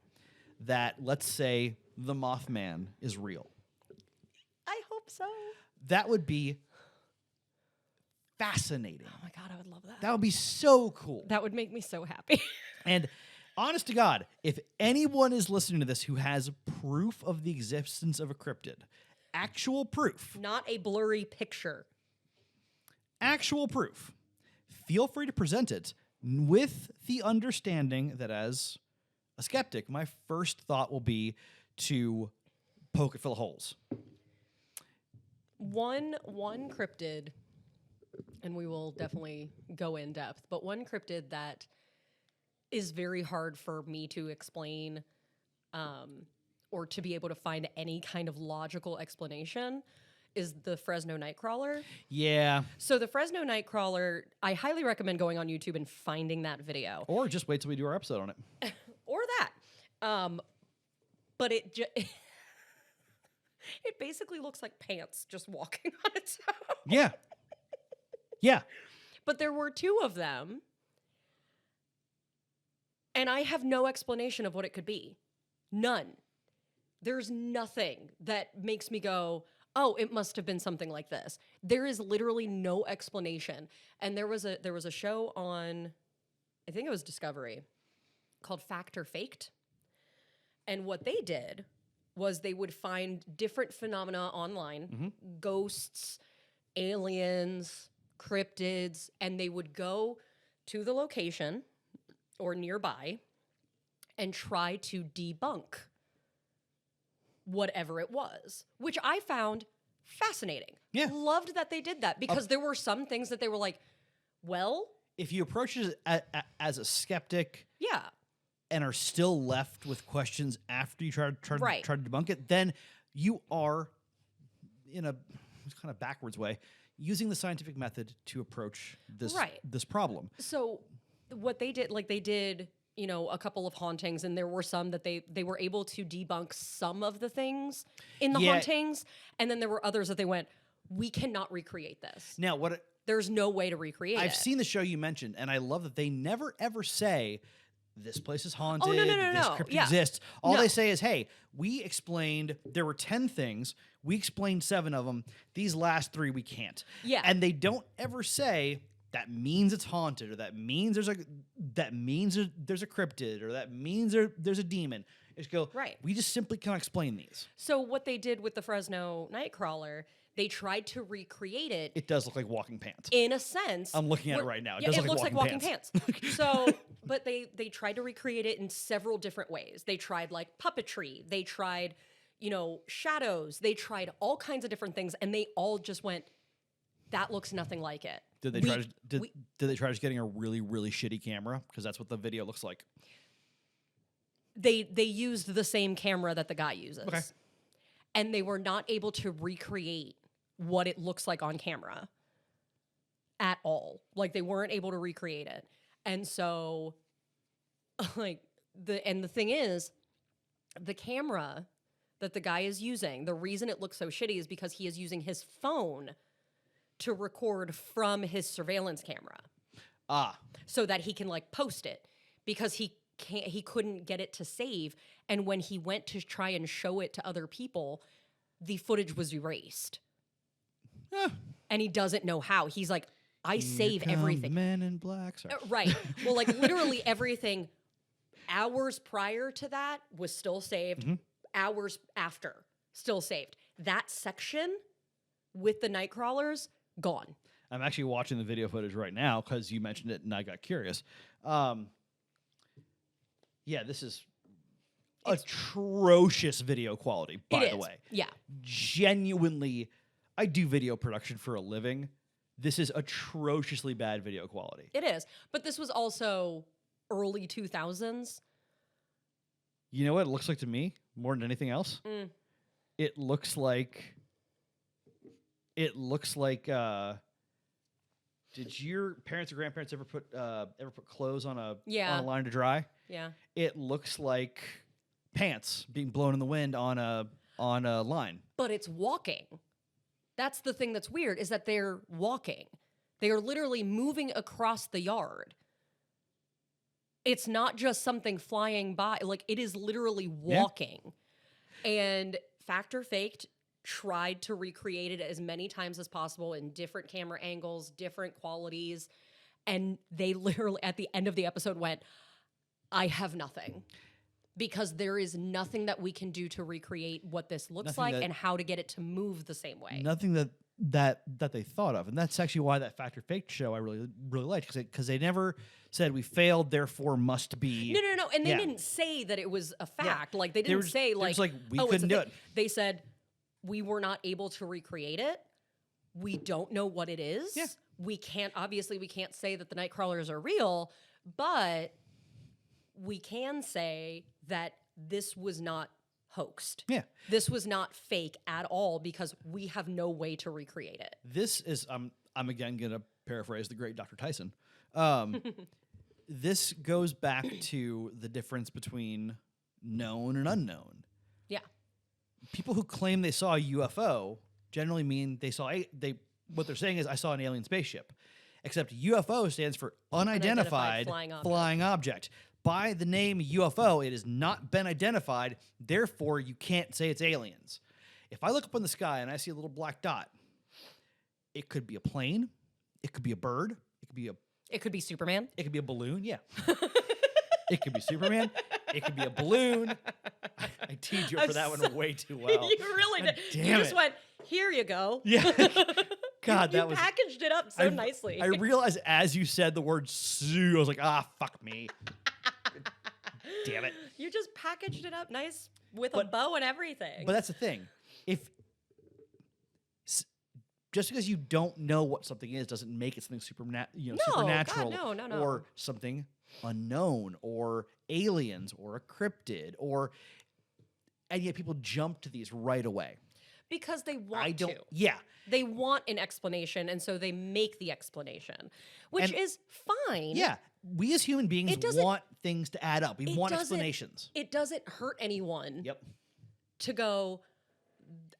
that, let's say, the Mothman is real. I hope so. That would be fascinating. Oh my God, I would love that. That would be so cool. That would make me so happy. And honest to God, if anyone is listening to this who has proof of the existence of a cryptid, actual proof, Not a blurry picture. feel free to present it with the understanding that as a skeptic, my first thought will be to poke it full of holes. One cryptid, and we will definitely go in depth, but one cryptid that is very hard for me to explain or to be able to find any kind of logical explanation is the Fresno Nightcrawler. Yeah. So the Fresno Nightcrawler, I highly recommend going on YouTube and finding that video. Or just wait till we do our episode on it. Or that. But it it basically looks like pants just walking on its own. Yeah. Yeah. But there were two of them, and I have no explanation of what it could be. None. There's nothing that makes me go, oh, it must have been something like this. There is literally no explanation. And there was a show on, I think it was Discovery, called Fact or Faked. And what they did was they would find different phenomena online, ghosts, aliens, cryptids, and they would go to the location or nearby and try to debunk whatever it was, which I found fascinating. Yeah. Loved that they did that because there were some things that they were like, well, If you approach it as a skeptic yeah, and are still left with questions after you try Right. to debunk it, then you are, in a kind of backwards way, using the scientific method to approach this Right. this problem. so what they did, like they did, you know, a couple of hauntings, and there were some that they were able to debunk some of the things in the Yeah. hauntings, and then there were others that they went, we cannot recreate this. Now, what There's no way to recreate I've it. seen the show you mentioned, and I love that they never ever say this place is haunted. Oh, no, This no. crypt Yeah. exists. All No. they say is, "Hey, we explained there were 10 things. We explained 7 of them. These last 3 we can't." Yeah. and they don't ever say that means it's haunted, or that means there's a cryptid, or that means there's a demon. Just go, Right. We just simply cannot explain these. So what they did with the Fresno Nightcrawler, they tried to recreate it It does look like walking pants. in a sense. I'm looking at it where- right now. It Yeah, does it look looks like like walking walking pants. So, but they tried to recreate it in several different ways. They tried like puppetry. They tried, you know, shadows. They tried all kinds of different things, and they all just went, that looks nothing like it. Did they try? Did they try just getting a really really shitty camera? Because that's what the video looks like. They used the same camera that the guy uses. Okay. And they were not able to recreate what it looks like on camera at all. Like they weren't able to recreate it. And so like the thing is, the camera that the guy is using, the reason it looks so shitty is because he is using his phone to record from his surveillance camera Ah, so that he can like post it, because he couldn't get it to save, and when he went to try and show it to other people, the footage was erased. And he doesn't know how. He's like, I save Here come everything. the Men in Black. Sorry. Right. Well, like literally everything hours prior to that was still saved. Hours after, still saved. That section with the Nightcrawlers, gone. I'm actually watching the video footage right now because you mentioned it and I got curious. Yeah, this is atrocious video quality, by It the is. way. Yeah. Genuinely, I do video production for a living. This is atrociously bad video quality. It is. But this was also early 2000s. You know what it looks like to me more than anything else? Mm. It looks like did your parents or grandparents ever put clothes on a Yeah. line to dry? Yeah. It looks like pants being blown in the wind on a line. But it's walking. That's the thing that's weird, is that they're walking. They are literally moving across the yard. It's not just something flying by. Like, it is literally walking. And Factor Faked tried to recreate it as many times as possible in different camera angles, different qualities. And they literally, at the end of the episode, went, I have nothing. Because there is nothing that we can do to recreate what this looks Nothing like that- and how to get it to move the same way. Nothing that they thought of, and that's actually why that Factor Faked show I really liked, because they never said we failed, therefore must be. No. And they Yeah. didn't say that it was a fact. Like, they They didn't were just- say, they were like, just like, we oh, it's a couldn't do thing. it. They said, we were not able to recreate it. We don't know what it is. Yeah. We can't say that the night crawlers are real, but we can say that this was not hoaxed. Yeah. This was not fake at all because we have no way to recreate it. This is I'm again gonna paraphrase the great Dr. Tyson. This goes back to the difference between known and unknown. Yeah. People who claim they saw a UFO generally mean they saw what they're saying is I saw an alien spaceship. Except UFO stands for unidentified flying object. By the name UFO, it has not been identified, therefore you can't say it's aliens. If I look up in the sky and I see a little black dot, it could be a plane, it could be a bird, It could be Superman. it could be a balloon, yeah. It could be Superman, it could be a balloon. I teed you up for that one way too well. You really God did. You damn just it. went, here you go. Yeah. God, you that was packaged it up so nicely. I realized as you said the word Sue, I was like, fuck me. Damn it. You just packaged it up nice with a bow and everything. But that's the thing. Just because you don't know what something is doesn't make it something supernatural no. or something unknown or aliens or a cryptid and yet people jump to these right away. because they want to. Yeah. They want an explanation, and so they make the explanation, which And- is fine. Yeah. We as human beings It doesn't- want things to add up. We It want doesn't- explanations. It doesn't hurt anyone Yep. to go,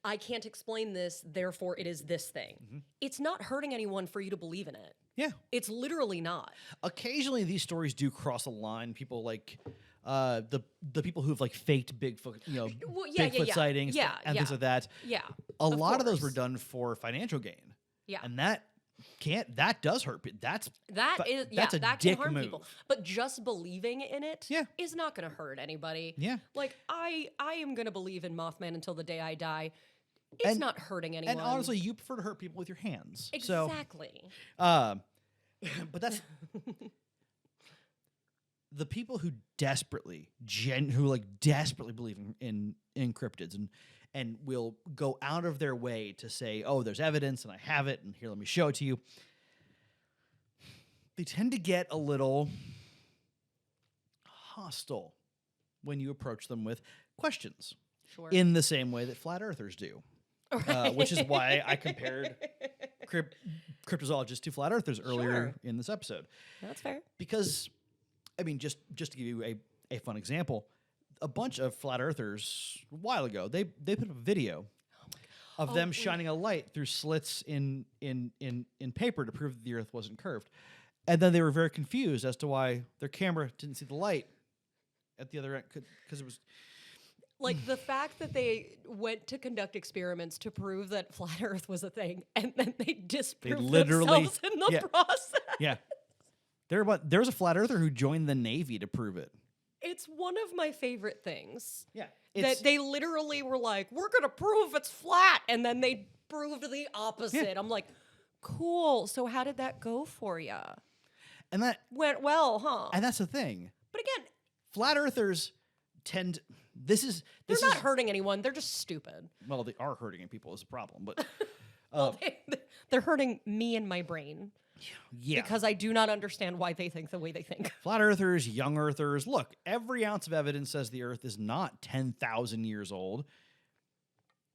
I can't explain this, therefore it is this thing. Mm-hmm. It's not hurting anyone for you to believe in it. Yeah. It's literally not. Occasionally these stories do cross a line. People like the people who've like faked Bigfoot, Well, yeah, Bigfoot yeah. sightings Yeah, and things yeah. like that. Yeah. A lot of those were course. done for financial gain. Yeah. And that does hurt people. That's That a that can dick harm move. people. But just believing in it Yeah. is not going to hurt anybody. Yeah. Like I am going to believe in Mothman until the day I die. It's And- not hurting anyone. And honestly, you prefer to hurt people with your hands. exactly. So, but that's the people who desperately believe in cryptids and will go out of their way to say, "Oh, there's evidence and I have it, and here, let me show it to you." They tend to get a little hostile when you approach them with questions, Sure. in the same way that flat earthers do. Which is why I compared cryptozoologists to flat earthers earlier Sure. in this episode. That's fair. Because, I mean, just to give you a fun example, a bunch of flat earthers a while ago, they put up a video of them shining a light through slits in paper to prove that the earth wasn't curved. And then they were very confused as to why their camera didn't see the light at the other end, because it was... Like the fact that they went to conduct experiments to prove that flat Earth was a thing, and then they disproved themselves in the yeah. process. Yeah. There was a flat earther who joined the Navy to prove it. It's one of my favorite things. Yeah. That they literally were like, "We're gonna prove it's flat," and then they proved the opposite. I'm like, Cool. So how did that go for you? And that Went well, huh? and that's the thing. But again, Flat earthers tend this is they're not hurting anyone. They're just stupid. well, they are hurting people is a problem, but They're hurting me and my brain yeah. because I do not understand why they think the way they think. Flat earthers, young earthers, look, every ounce of evidence says the earth is not 10,000 years old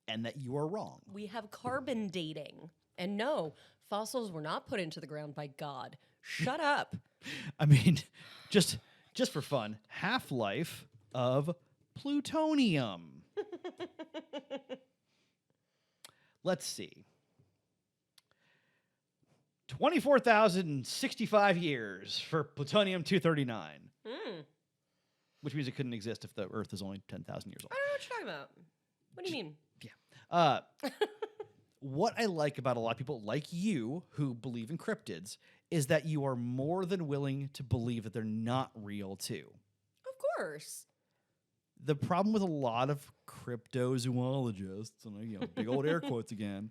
and that you are wrong. We have carbon dating. And no, fossils were not put into the ground by God. Shut up. I mean, just for fun, half-life of plutonium. Let's see. 24,065 years for plutonium-239. Which means it couldn't exist if the Earth is only 10,000 years old. I don't know what you're talking about. What do you mean? What I like about a lot of people like you who believe in cryptids is that you are more than willing to believe that they're not real too. Of course. The problem with a lot of cryptozoologists, and big old air quotes again,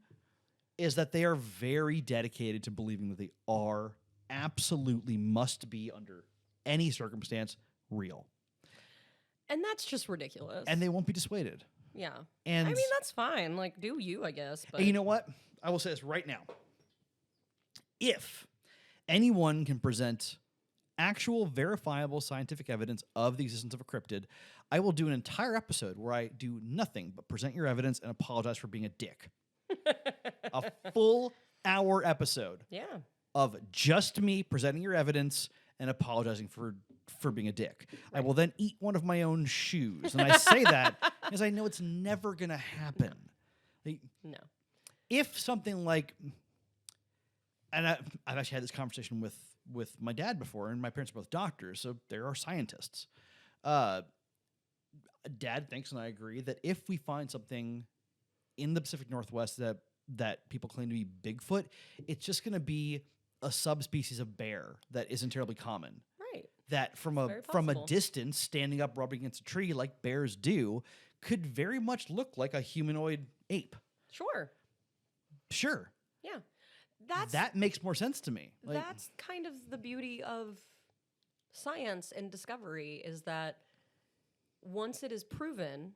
is that they are very dedicated to believing that they are absolutely must be under any circumstance real. And that's just ridiculous. And they won't be dissuaded. yeah. And I mean, that's fine. Like, do you, I guess. But and you know what? I will say this right now. If anyone can present actual verifiable scientific evidence of the existence of a cryptid, I will do an entire episode where I do nothing but present your evidence and apologize for being a dick. A full hour episode yeah. of just me presenting your evidence and apologizing for being a dick. I will then eat one of my own shoes. And I say that because I know it's never going to happen. Like, No. if something like, and I've actually had this conversation with my dad before, and my parents are both doctors, so they are scientists. Dad thinks, and I agree, that if we find something in the Pacific Northwest that people claim to be Bigfoot, it's just going to be a subspecies of bear that isn't terribly common. Right. That from Very a possible. distance, standing up, rubbing against a tree like bears do, could very much look like a humanoid ape. Sure. Sure, Yeah. That's that makes more sense to me. Like, that's kind of the beauty of science and discovery is that once it is proven,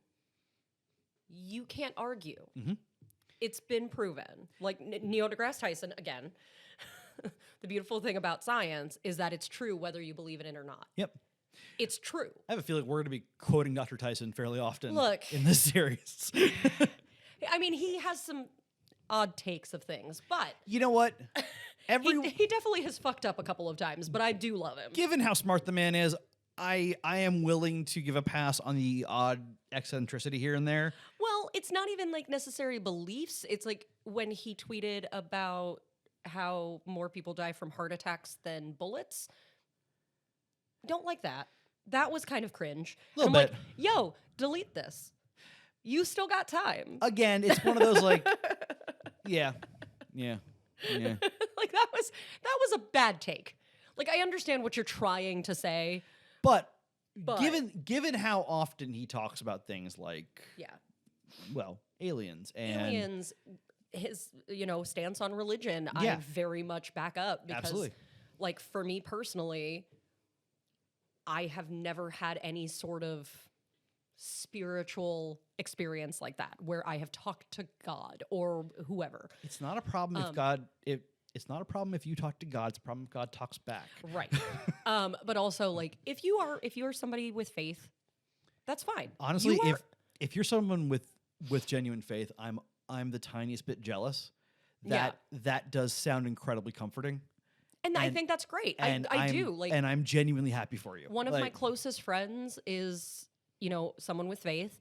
you can't argue. Mhm. It's been proven. Like Neil deGrasse Tyson, again, the beautiful thing about science is that it's true whether you believe in it or not. yep. It's true. I have a feeling we're going to be quoting Dr. Tyson fairly often Look. in this series. I mean, he has some odd takes of things, but You know what? he definitely has fucked up a couple of times, but I do love him. Given how smart the man is, I am willing to give a pass on the odd eccentricity here and there. Well, it's not even like necessary beliefs. It's like when he tweeted about how more people die from heart attacks than bullets. Don't like that. That was kind of cringe. Little And I'm bit. like, yo, delete this. You still got time. Again, it's one of those like, yeah. Like that was a bad take. Like I understand what you're trying to say. But, But- given how often he talks about things like, Yeah. well, aliens and Aliens, his stance on religion, Yeah. I very much back up because Absolutely. like for me personally, I have never had any sort of spiritual experience like that where I have talked to God or whoever. it's not a problem it's not a problem if you talk to God, it's a problem if God talks back. Right. But also like if you are somebody with faith, that's fine. Honestly, You are- if you're someone with genuine faith, I'm the tiniest bit jealous. That does sound incredibly comforting. and I and- think that's great. And I do. Like and I'm genuinely happy for you. one of my Like, closest friends is, someone with faith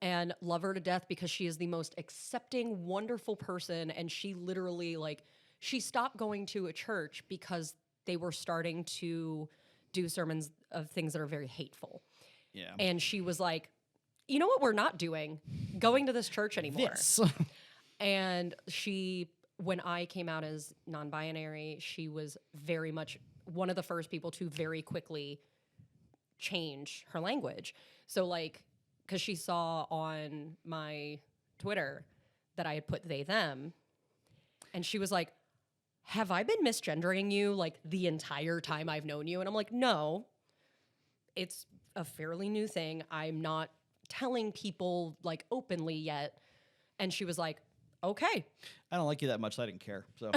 and love her to death because she is the most accepting, wonderful person. And she literally, she stopped going to a church because they were starting to do sermons of things that are very hateful. yeah. And she was like, you know what we're not doing? Going to this church anymore. This. And when I came out as non-binary, she was very much one of the first people to very quickly change her language. So because she saw on my Twitter that I had put they, them, and she was like, have I been misgendering you like the entire time I've known you? And I'm like, no, it's a fairly new thing. I'm not telling people like openly yet. And she was like, okay. I don't like you that much, so I didn't care. So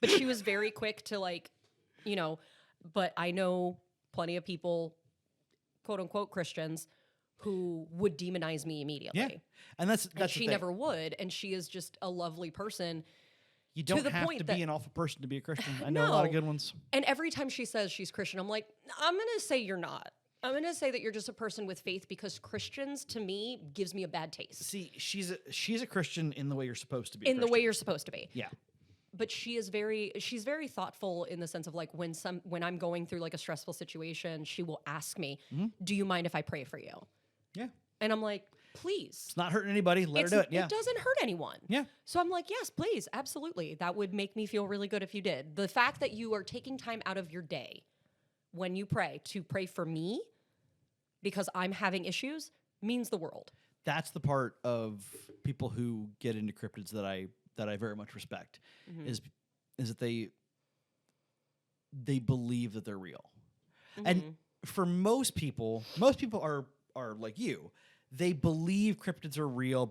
But she was very quick to like, you know, but I know plenty of people, quote unquote Christians, who would demonize me immediately. yeah, and that's And the she thing. never would. And she is just a lovely person. You don't the have point to that- be an awful person to be a Christian. I know a lot of No. good ones. And every time she says she's Christian, I'm like, I'm going to say you're not. I'm going to say that you're just a person with faith because Christians to me gives me a bad taste. See, she's a Christian in the way you're supposed to be. a In the way Christian. you're supposed to be. Yeah. But she's very thoughtful in the sense of like when I'm going through like a stressful situation, she will ask me, do you mind if I pray for you? Yeah. And I'm like, please. It's not hurting anybody. Let her do it. Yeah. It doesn't hurt anyone. Yeah. So I'm like, yes, please, absolutely. That would make me feel really good if you did. The fact that you are taking time out of your day when you pray to pray for me because I'm having issues means the world. That's the part of people who get into cryptids that I very much respect is that they believe that they're real. And for most people are like you. They believe cryptids are real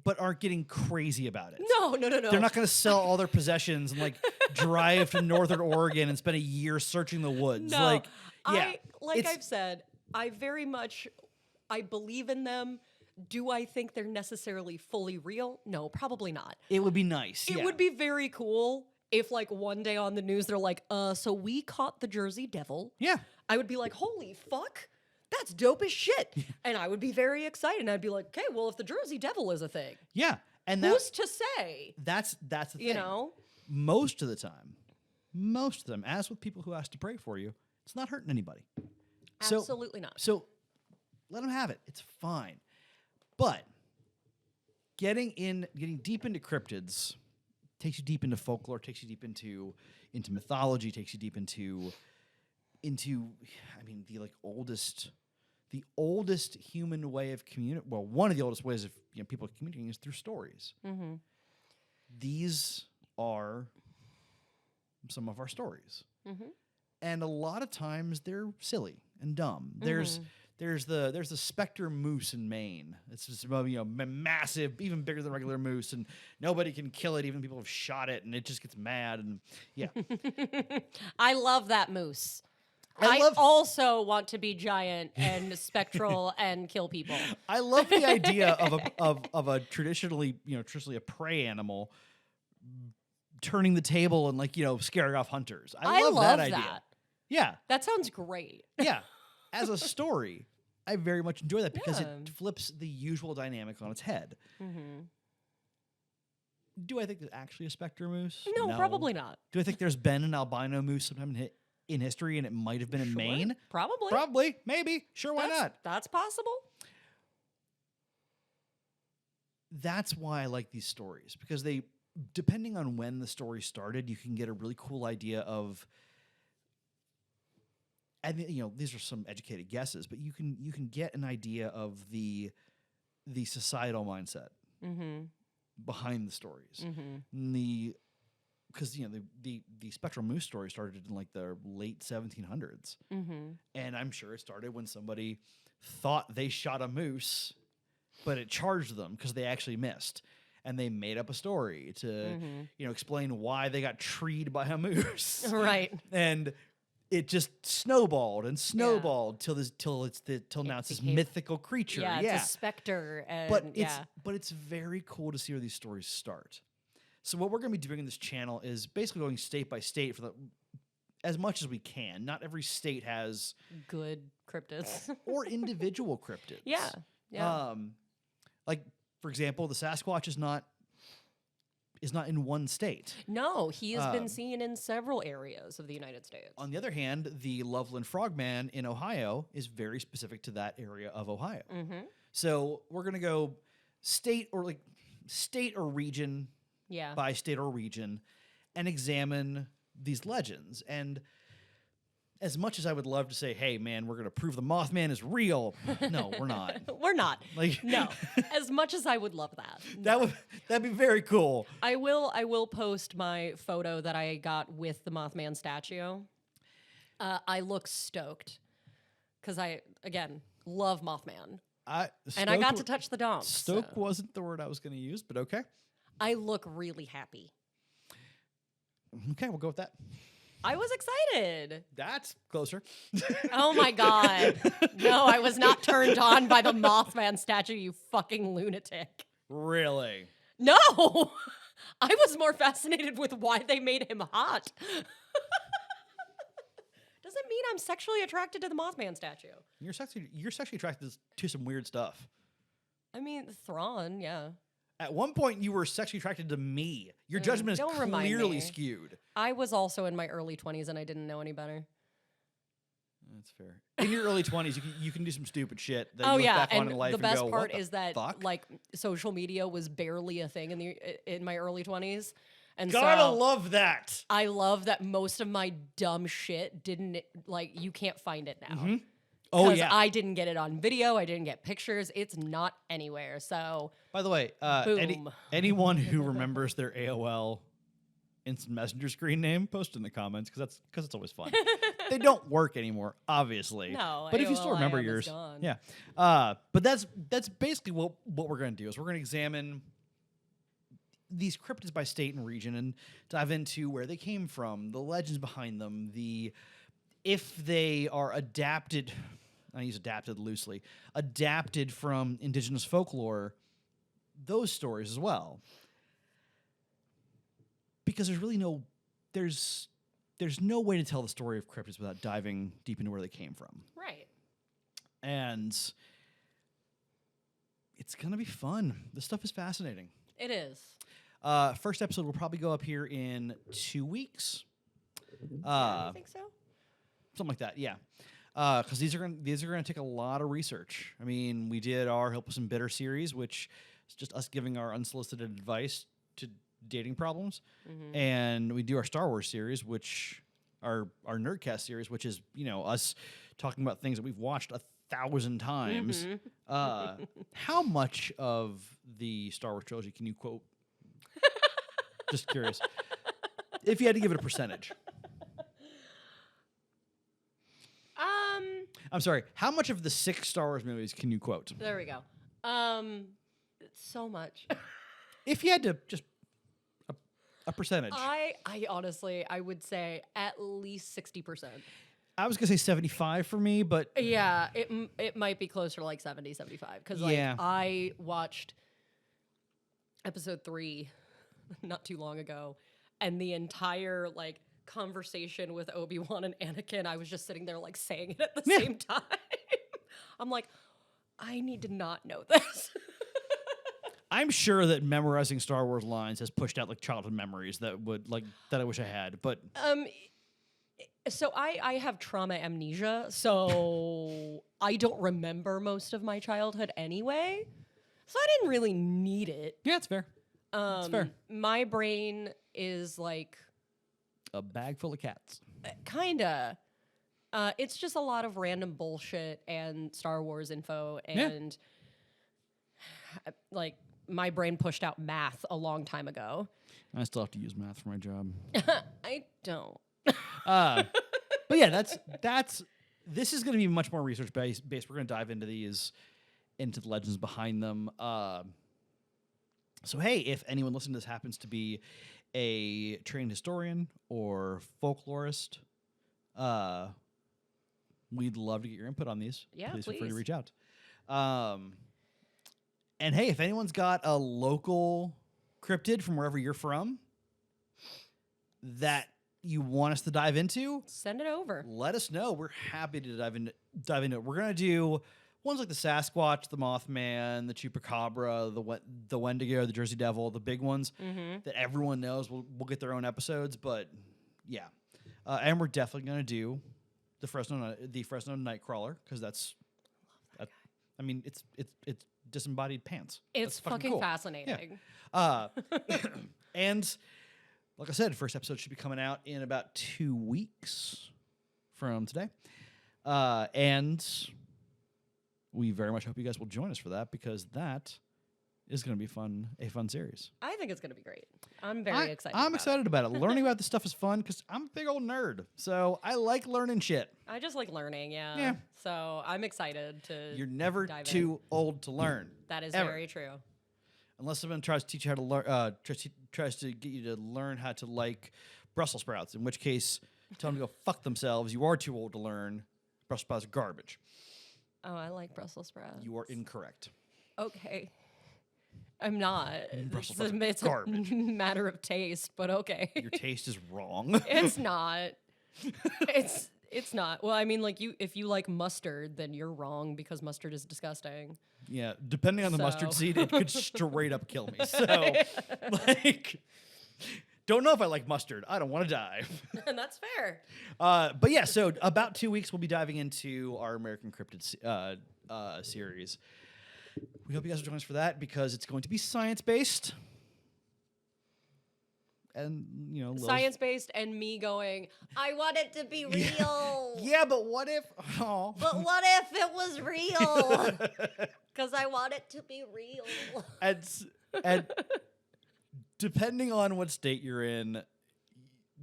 but aren't getting crazy about it. No. They're not going to sell all their possessions and like drive to northern Oregon and spend a year searching the woods. No, Like, yeah, it's- I've said, I believe in them. Do I think they're necessarily fully real? No, probably not. it would be nice. It yeah. would be very cool if like one day on the news they're like, so we caught the Jersey Devil. Yeah. I would be like, holy fuck, that's dope as shit. And I would be very excited. And I'd be like, okay, well, if the Jersey Devil is a thing, Yeah. And who's to say? that's the thing. You know? Most of the time, as with people who ask to pray for you, it's not hurting anybody. Absolutely not. So let them have it. It's fine. But getting deep into cryptids takes you deep into folklore, takes you deep into mythology, takes you deep into I mean the oldest human way of communicating. Well, one of the oldest ways of people communicating is through stories. Mm-hmm. These are some of our stories, Mm-hmm. and a lot of times they're silly and dumb. Mm-hmm. There's the specter moose in Maine. It's just massive, even bigger than regular moose, and nobody can kill it. Even people have shot it, and it just gets mad. And yeah, I love that moose. I I love- also want to be giant and spectral and kill people. I love the idea of a traditionally a prey animal turning the table and scaring off hunters. I love that idea. Yeah, That sounds great. yeah. As a story, I very much enjoy that because Yeah. it flips the usual dynamic on its head. Mm-hmm. Do I think there's actually a specter moose? No, probably not. Do I think there's been an albino moose sometime in history and it might have been in Sure. Maine? Probably. Probably, maybe, sure, why That's- not? That's possible. That's why I like these stories because they, depending on when the story started, you can get a really cool idea of. And these are some educated guesses, but you can get an idea of the societal mindset Mm-hmm. behind the stories. Mm-hmm. Because the spectral moose story started in like the late 1700s, Mm-hmm. and I'm sure it started when somebody thought they shot a moose, but it charged them because they actually missed, and they made up a story to Mm-hmm. explain why they got treed by a moose, Right. and it just snowballed and snowballed till now it's this became- mythical creature. Yeah, it's a specter. And But it's very cool to see where these stories start. So what we're going to be doing in this channel is basically going state by state as much as we can. Not every state has good cryptids. or individual cryptids. Yeah. Yeah. Like for example, the Sasquatch is not in one state. No, he has been seen in several areas of the United States. On the other hand, the Loveland Frogman in Ohio is very specific to that area of Ohio. Mm-hmm. So we're going to go state or region Yeah. by state or region and examine these legends. And as much as I would love to say, hey, man, we're going to prove the Mothman is real. No, we're not. We're not. Like, No. As much as I would love that. that'd be very cool. I will post my photo that I got with the Mothman statue. I look stoked because I, again, love Mothman. And I got to touch the dome. Stoke wasn't the word I was going to use, but okay. I look really happy. Okay, we'll go with that. I was excited. That's closer. Oh my God. No, I was not turned on by the Mothman statue, you fucking lunatic. Really? No! I was more fascinated with why they made him hot. Doesn't mean I'm sexually attracted to the Mothman statue. You're sexually attracted to some weird stuff. I mean, Thrawn, yeah. At one point, you were sexually attracted to me. Your judgment is don't remind clearly me. skewed. I was also in my early 20s and I didn't know any better. That's fair. In your early 20s, you can do some stupid shit that Oh you look yeah, back on and in life the and best go, part what the is that fuck? like social media was barely a thing in my early 20s. And Gotta so love that. I love that most of my dumb shit didn't, like, you can't find it now. Oh, 'Cause yeah. I didn't get it on video. I didn't get pictures. It's not anywhere. So By the way, Boom. anyone who remembers their AOL Instant Messenger screen name, post in the comments because it's always fun. They don't work anymore, obviously. No, but if you still remember AOL is yours, gone. yeah. But that's basically what we're going to do is we're going to examine these cryptids by state and region and dive into where they came from, the legends behind them, if they are adapted. I use adapted loosely, adapted from indigenous folklore, those stories as well. Because there's really there's no way to tell the story of cryptids without diving deep into where they came from. right. And it's going to be fun. This stuff is fascinating. It is. First episode will probably go up here in 2 weeks. I think so. Something like that, yeah. Because these are gonna take a lot of research. I mean, we did our Help Us in Bitter series, which is just us giving our unsolicited advice to dating problems, and we do our Star Wars series, which our Nerdcast series, which is us talking about things that we've watched 1,000 times. How much of the Star Wars trilogy can you quote? Just curious. If you had to give it a percentage. I'm sorry. How much of the 6 Star Wars movies can you quote? There we go. So much. If you had to just a percentage. I honestly, I would say at least 60%. I was gonna say 75 for me, but Yeah, it might be closer to like 70, 75. Because like Yeah. I watched episode 3 not too long ago, and the entire like conversation with Obi-Wan and Anakin, I was just sitting there like saying it at the Yeah. same time. I'm like, I need to not know this. I'm sure that memorizing Star Wars lines has pushed out like childhood memories that I wish I had. But So I have trauma amnesia, so I don't remember most of my childhood anyway. So I didn't really need it. yeah, it's fair. It's fair. My brain is like A bag full of cats. kinda. It's just a lot of random bullshit and Star Wars info, and like my brain pushed out math a long time ago. I still have to use math for my job. I don't. But yeah, that's. This is going to be much more research based. We're going to dive into into the legends behind them. So hey, if anyone listening to this happens to be a trained historian or folklorist, we'd love to get your input on these. Yeah, Please feel free to please. reach out. And hey, if anyone's got a local cryptid from wherever you're from that you want us to dive into, Send it over. let us know. We're happy to dive into it. We're gonna do ones like the Sasquatch, the Mothman, the Chupacabra, the Wendigo, the Jersey Devil, the big ones that everyone knows. We'll get their own episodes, but yeah, and we're definitely gonna do the Fresno Nightcrawler because that's. I mean, it's disembodied pants. It's That's fucking cool. fascinating. And like I said, first episode should be coming out in about 2 weeks from today. And we very much hope you guys will join us for that, because that is going to be a fun series. I think it's going to be great. I'm very excited. I'm excited about it. Learning about this stuff is fun because I'm a big old nerd. So I like learning shit. I just like learning, yeah. Yeah. So I'm excited to. You're never dive too old to learn. That is ever. very true. Unless someone tries to teach you how to learn, tries to get you to learn how to like Brussels sprouts, in which case, tell them to go fuck themselves. You are too old to learn. Brussels sprouts are garbage. Oh, I like Brussels sprouts. You are incorrect. Okay. I'm not. Brussels sprouts are It's garbage. a matter of taste, but okay. Your taste is wrong. It's not. It's not. Well, I mean, like if you like mustard, then you're wrong because mustard is disgusting. Yeah, depending on the mustard So. seed, it could straight up kill me. So, like, don't know if I like mustard. I don't want to die. And that's fair. But yeah, so about 2 weeks, we'll be diving into our American Cryptid series. We hope you guys will join us for that, because it's going to be science-based. And, you know, Science-based and me going, I want it to be real. Yeah, but what if... Oh. But what if it was real? Because I want it to be real. And depending on what state you're in,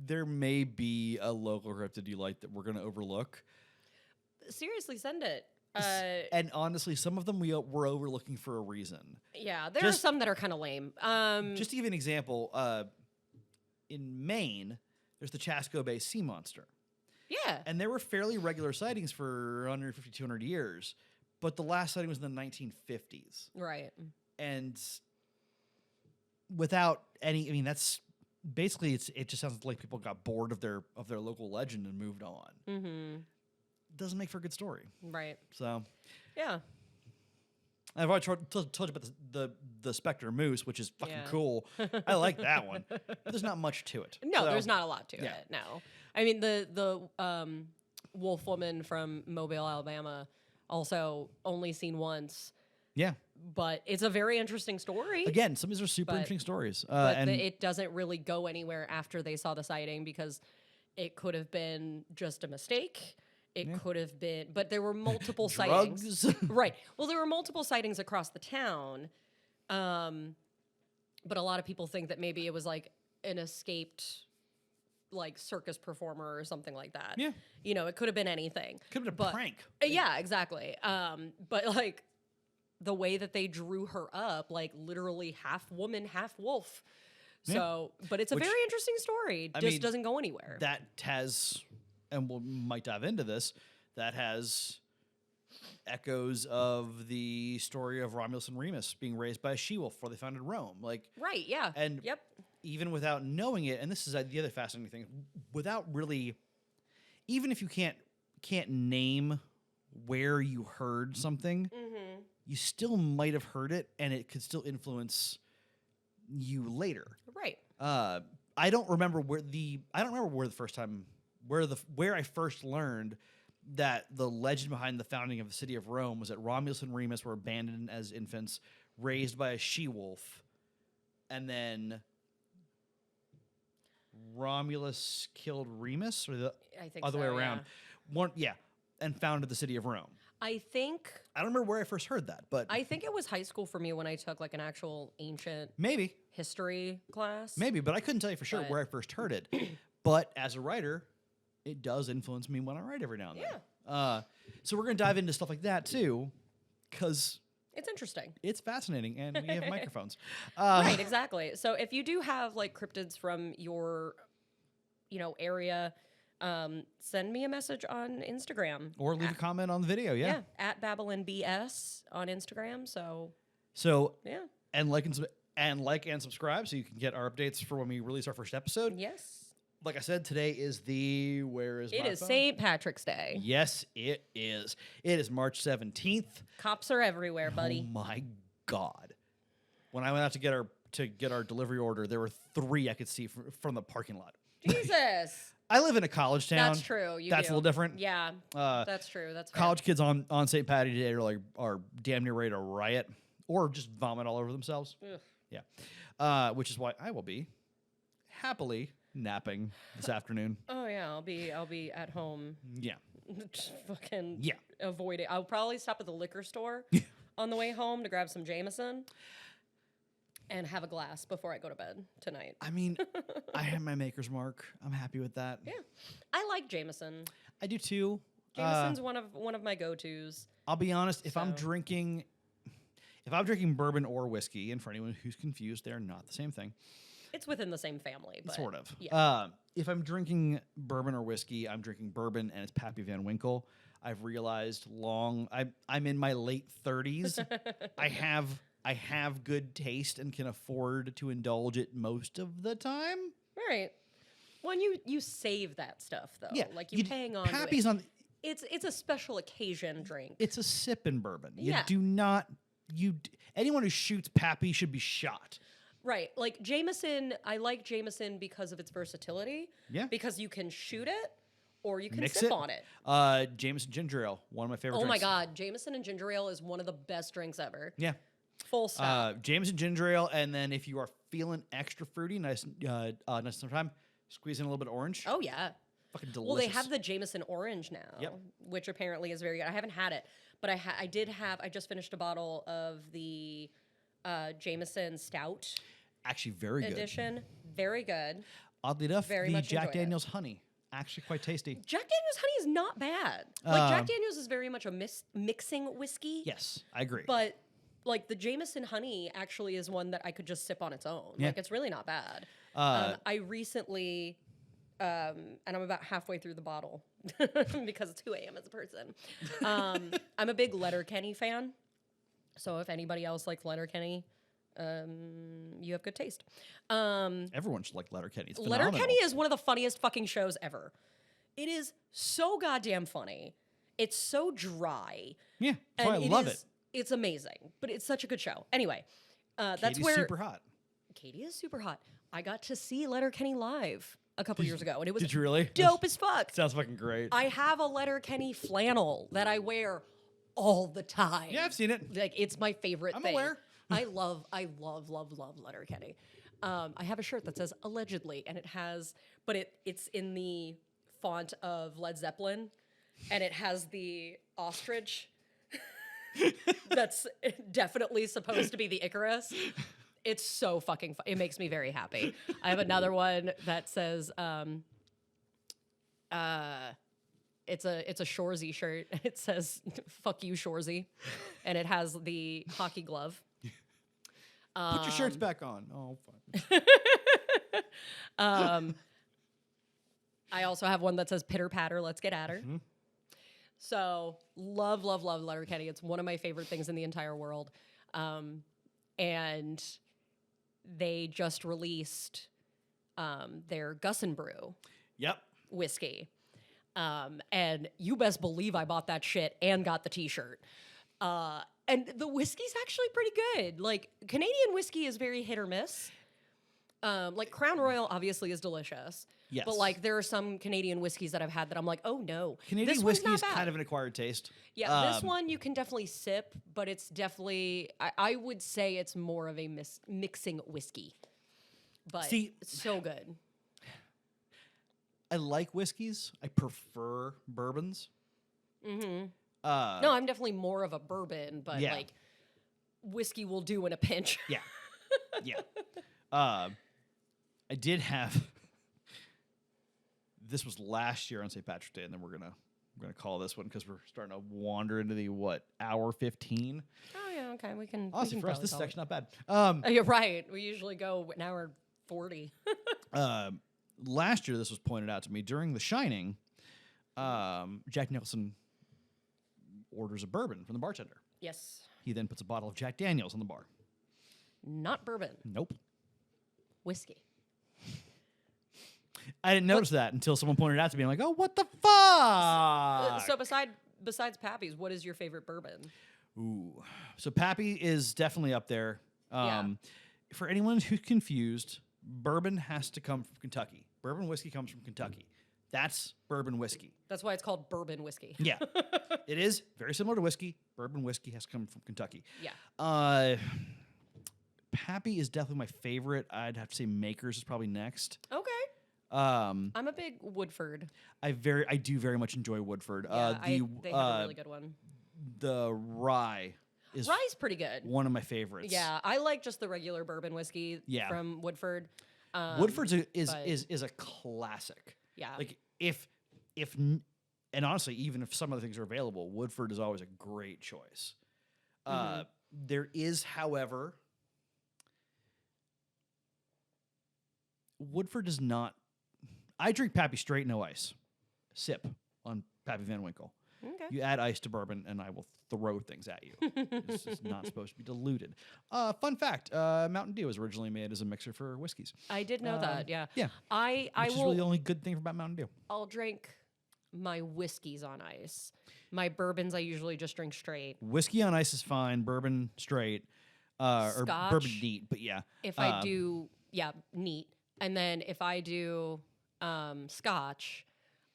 there may be a local cryptid you like that we're going to overlook. Seriously, send it. And honestly, some of them we're overlooking for a reason. Yeah, there are some that are kind of lame. Just to give you an example, in Maine, there's the Chasco Bay sea monster. Yeah. And there were fairly regular sightings for 150, 200 years, but the last sighting was in the 1950s. Right. And without any, I mean, that's basically it just sounds like people got bored of their local legend and moved on. Mm-hmm. Doesn't make for a good story. Right. So, Yeah. I've already told you about the Spectre Moose, which is fucking Yeah. cool. I like that one, but there's not much to it. No, So, there's not a lot to yeah. it. No. I mean, the wolf woman from Mobile, Alabama, also only seen once, Yeah. but it's a very interesting story. Again, some of these are super But- interesting stories. But And it doesn't really go anywhere after they saw the sighting, because it could have been just a mistake. It could have been, but there were multiple sightings. drugs. Right. Well, there were multiple sightings across the town. But a lot of people think that maybe it was like an escaped like circus performer or something like that. Yeah. You know, it could have been anything. Could have been a prank. Yeah, exactly. But like the way that they drew her up, like literally half woman, half wolf. So, but it's a Which, very interesting story. I Just mean, doesn't go anywhere. That has, and we might dive into this, that has echoes of the story of Romulus and Remus being raised by a she-wolf before they founded Rome. Like, Right, yeah. and Yep. even without knowing it, and this is the other fascinating thing, without really, even if you can't name where you heard something, Mm-hmm. you still might have heard it, and it could still influence you later. Right. I don't remember where I first learned that the legend behind the founding of the city of Rome was that Romulus and Remus were abandoned as infants, raised by a she-wolf, and then Romulus killed Remus, or the I think other way so, around. And founded the city of Rome. I think I don't remember where I first heard that, but it was high school for me when I took like an actual ancient maybe, history class. but I couldn't tell you for sure But- where I first heard it. But as a writer, it does influence me when I write every now and then. So we're going to dive into stuff like that too, because It's interesting. it's fascinating, and we have microphones. Right, exactly. So if you do have like cryptids from your, area, send me a message on Instagram. Or leave a comment on the video, yeah. At BabylonBS on Instagram. So, Yeah. and like and subscribe so you can get our updates for when we release our first episode. Yes. Like I said, today is where is It my is phone? St. Patrick's Day. Yes, it is. It is March 17th. Cops are everywhere, buddy. Oh my God. When I went out to get our delivery order, there were 3 I could see from the parking lot. Jesus. I live in a college town. That's true. That's do. a little different. Yeah. That's true. That's fair. College kids on St. Patty Day are damn near ready to riot or just vomit all over themselves. Ugh. Yeah. Which is why I will be happily napping this afternoon. Oh yeah, I'll be at home. Yeah. Just fucking Yeah. avoid it. I'll probably stop at the liquor store on the way home to grab some Jameson and have a glass before I go to bed tonight. I mean, I have my Maker's Mark. I'm happy with that. Yeah, I like Jameson. I do too. Jameson's one of my go-tos. I'll be honest, if I'm So- drinking bourbon or whiskey, and for anyone who's confused, they're not the same thing. It's within the same family, but Sort of. Yeah. If I'm drinking bourbon or whiskey, I'm drinking bourbon, and it's Pappy Van Winkle. I've realized I'm in my late 30s. I have good taste and can afford to indulge it most of the time. Right. When you save that stuff though, Yeah, like you hang on. Pappy's to it. on. It's a special occasion drink. It's a sip in bourbon. Yeah. You do not. Anyone who shoots Pappy should be shot. Right. Like Jameson, I like Jameson because of its versatility. Yeah. Because you can shoot it or you can Mix sip it. on it. Jameson ginger ale, one of my favorite. Oh my drinks. God. Jameson and ginger ale is one of the best drinks ever. Yeah. Full stop. Jameson ginger ale, and then if you are feeling extra fruity, nice sometime, squeeze in a little bit of orange. Oh yeah. Fucking delicious. Well, they have the Jameson orange now, Yep. which apparently is very good. I haven't had it, but I just finished a bottle of the Jameson Stout actually very good. edition. Very good. Oddly enough, Very the much Jack enjoyed it. Daniel's honey actually quite tasty. Jack Daniel's honey is not bad. Like Jack Daniel's is very much a mixing whiskey. Yes, I agree. But like the Jameson honey actually is one that I could just sip on its own. Yeah. Like it's really not bad. I recently, and I'm about halfway through the bottle because it's who I am as a person. I'm a big Letterkenny fan. So if anybody else likes Letterkenny, you have good taste. Everyone should like Letterkenny. It's phenomenal. Letterkenny is one of the funniest fucking shows ever. It is so goddamn funny. It's so dry. Yeah, that's why I love it. It's amazing, but it's such a good show. Anyway, that's Katie's where super hot. Katie is super hot. I got to see Letterkenny live a couple years ago, and it was Did you really? dope as fuck. Sounds fucking great. I have a Letterkenny flannel that I wear all the time. Yeah, I've seen it. Like it's my favorite I'm thing. aware. I love Letterkenny. I have a shirt that says allegedly, and it has, but it's in the font of Led Zeppelin, and it has the ostrich. That's definitely supposed to be the Icarus. It's so fucking it makes me very happy. I have another one that says it's a Shoresy shirt. It says "fuck you, Shoresy," and it has the hockey glove. Put your shirts back on. Oh, fuck. I also have one that says "pitter patter, let's get at her." So love Letterkenny. It's one of my favorite things in the entire world. And they just released their Gus and Brew Yep. whiskey. And you best believe I bought that shit and got the t-shirt. And the whiskey's actually pretty good. Like Canadian whiskey is very hit or miss. Like Crown Royal obviously is delicious. Yes. But like there are some Canadian whiskeys that I've had that I'm like, oh no. Canadian this one's whiskey not is bad. kind of an acquired taste. Yeah, this one you can definitely sip, but it's definitely, I would say it's more of a mixing whiskey. But See- it's so good. I like whiskeys. I prefer bourbons. No, I'm definitely more of a bourbon, but Yeah. like whiskey will do in a pinch. Yeah. Yeah. I did have. This was last year on St. Patrick's Day, and then we're gonna call this one because we're starting to wander into the hour 15. Oh yeah, okay, we can. Honestly, we can for us, probably this is call it. actually not bad. Oh, you're right. We usually go an hour 40. Last year, this was pointed out to me during The Shining. Jack Nicholson orders a bourbon from the bartender. Yes, He then puts a bottle of Jack Daniels on the bar. not bourbon, Nope. whiskey. I didn't notice that until someone pointed it out to me. I'm like, oh, what the fuck? So besides Pappy's, what is your favorite bourbon? Ooh. So Pappy is definitely up there. Yeah. For anyone who's confused, bourbon has to come from Kentucky. Bourbon whiskey comes from Kentucky. That's bourbon whiskey. That's why it's called bourbon whiskey. Yeah. It is very similar to whiskey. Bourbon whiskey has to come from Kentucky. Yeah. Pappy is definitely my favorite. I'd have to say Makers is probably next. Okay. Um, I'm a big Woodford. I do very much enjoy Woodford. Yeah, they have a really good one. The rye is Rye's pretty good. one of my favorites. Yeah, I like just the regular bourbon whiskey Yeah. from Woodford. Woodford's but- is a classic. Yeah. Like and honestly, even if some other things are available, Woodford is always a great choice. There is, however, Woodford does not. I drink Pappy straight, no ice. Sip on Pappy Van Winkle. Okay. You add ice to bourbon, and I will throw things at you. This is not supposed to be diluted. Fun fact: Mountain Dew was originally made as a mixer for whiskeys. I did know that. Yeah. Yeah, I which is will. really the only good thing about Mountain Dew. I'll drink my whiskeys on ice. My bourbons I usually just drink straight. Whiskey on ice is fine. Bourbon straight, or bourbon Scotch. neat. But yeah, If I do, yeah, neat. And then if I do scotch,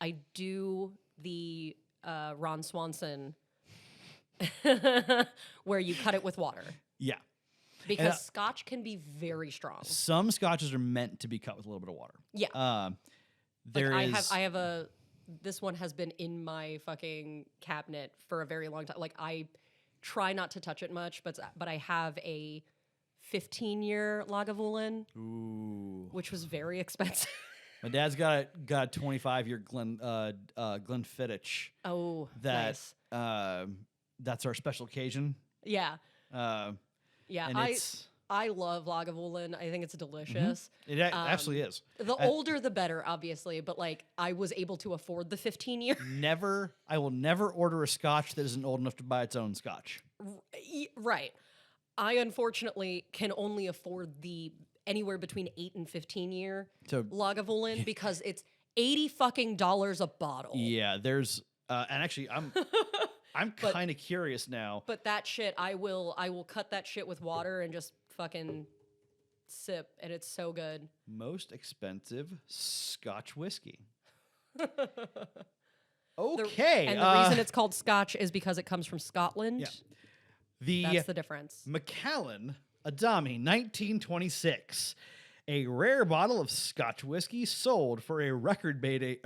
I do the Ron Swanson where you cut it with water. yeah. Because scotch can be very strong. Some scotches are meant to be cut with a little bit of water. Yeah. There like is. I have a this one has been in my fucking cabinet for a very long time. Like I try not to touch it much, but I have a 15-year Lagavulin, which was very expensive. My dad's got a 25-year Glenfiddich. Oh, That nice. That's our special occasion. Yeah. And Yeah. I love Lagavulin. I think it's delicious. It actually is. The older the better, obviously, but like I was able to afford the 15 year. I will never order a scotch that isn't old enough to buy its own scotch. Right. I unfortunately can only afford the anywhere between 8 and 15 year So- Lagavulin because it's $80 fucking a bottle. Yeah, there's and actually I'm kind of curious now. But that shit, I will cut that shit with water and just fucking sip, and it's so good. Most expensive Scotch whiskey. Okay. And the reason it's called Scotch is because it comes from Scotland. Yeah. That's the difference. Macallan Adami 1926. A rare bottle of Scotch whiskey sold for a record-breaking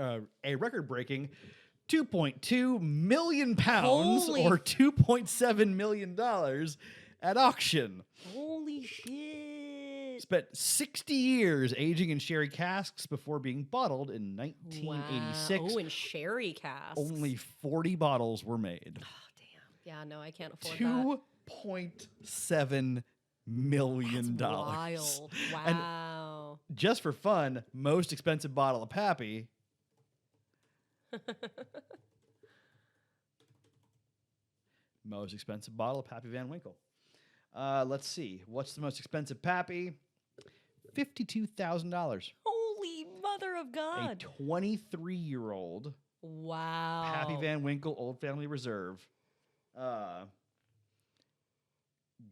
2.2 million pounds Holy- or $2.7 million at auction. Holy shit. Spent 60 years aging in sherry casks before being bottled in 1986. Wow. Oh, and sherry casks. Only 40 bottles were made. Oh, damn. Yeah, no, I can't afford that. $2.7 million. Wild. And Wow. just for fun, most expensive bottle of Pappy. Most expensive bottle of Pappy Van Winkle. Let's see. What's the most expensive Pappy? $52,000. Holy mother of A God. 23-year-old Wow. Pappy Van Winkle Old Family Reserve.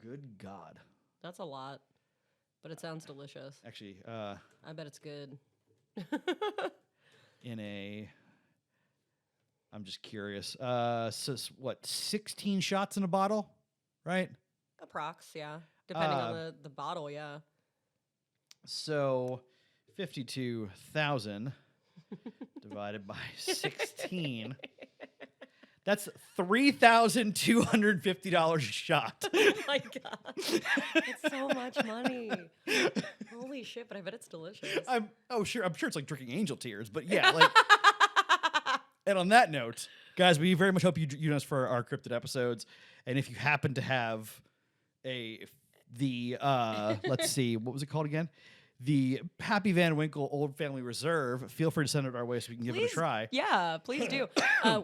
Good God. That's a lot, but it sounds delicious. Actually, I bet it's good. I'm just curious. So what, 16 shots in a bottle, right? Approx, yeah. Depending on the bottle, yeah. So 52,000 divided by 16. That's $3,250 a shot. Oh my God. It's so much money. Holy shit, but I bet it's delicious. I'm sure it's like drinking angel tears, but yeah, like. And on that note, guys, we very much hope you join us for our cryptid episodes. And if you happen to have let's see, what was it called again? The Pappy Van Winkle Old Family Reserve, feel free to send it our way so we can give it a try. Yeah, please do.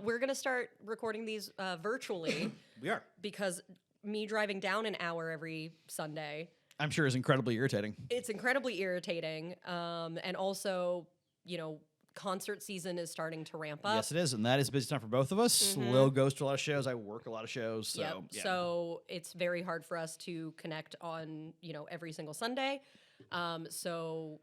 We're going to start recording these virtually We are. because me driving down an hour every Sunday, I'm sure is incredibly irritating. it's incredibly irritating. And also, concert season is starting to ramp up. Yes, it is. And that is busy time for both of us. Lil goes to a lot of shows. I work a lot of shows. So, Yep. yeah. So it's very hard for us to connect on, every single Sunday. So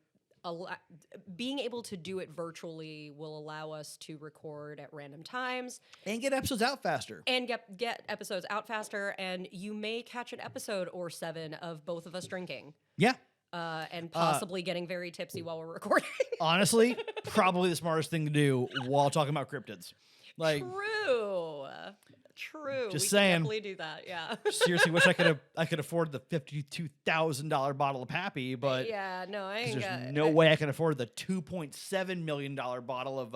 being able to do it virtually will allow us to record at random times And get episodes out faster. and get episodes out faster. And you may catch an episode or 7 of both of us drinking. Yeah. and possibly getting very tipsy while we're recording. Honestly, probably the smartest thing to do while talking about cryptids. Like, True. Just We saying. can definitely do that. Yeah. seriously, wish I could afford the $52,000 bottle of Pappy, but yeah. No, I 'cause ain't there's got. no way I can afford the $2.7 million bottle of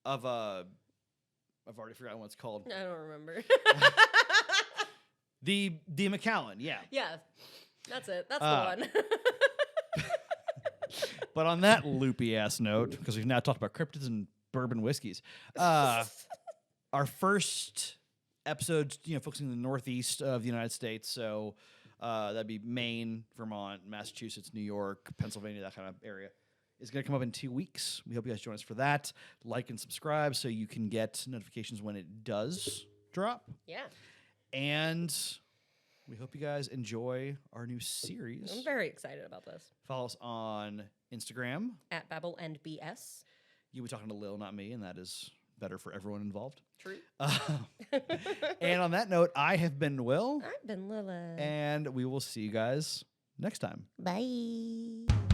I've already forgotten what it's called. I don't remember. The Macallan, yeah. yeah. That's it. That's Uh, the one. But on that loopy ass note, because we've now talked about cryptids and bourbon whiskeys, our first episode, focusing on the northeast of the United States, so that'd be Maine, Vermont, Massachusetts, New York, Pennsylvania, that kind of area, is going to come up in 2 weeks. We hope you guys join us for that. Like and subscribe so you can get notifications when it does drop. yeah. And we hope you guys enjoy our new series. I'm very excited about this. Follow us on Instagram. At Babble and BS. You'll be talking to Lil, not me, and that is better for everyone involved. True. And on that note, I have been Will, I've been Lila. and we will see you guys next time. Bye.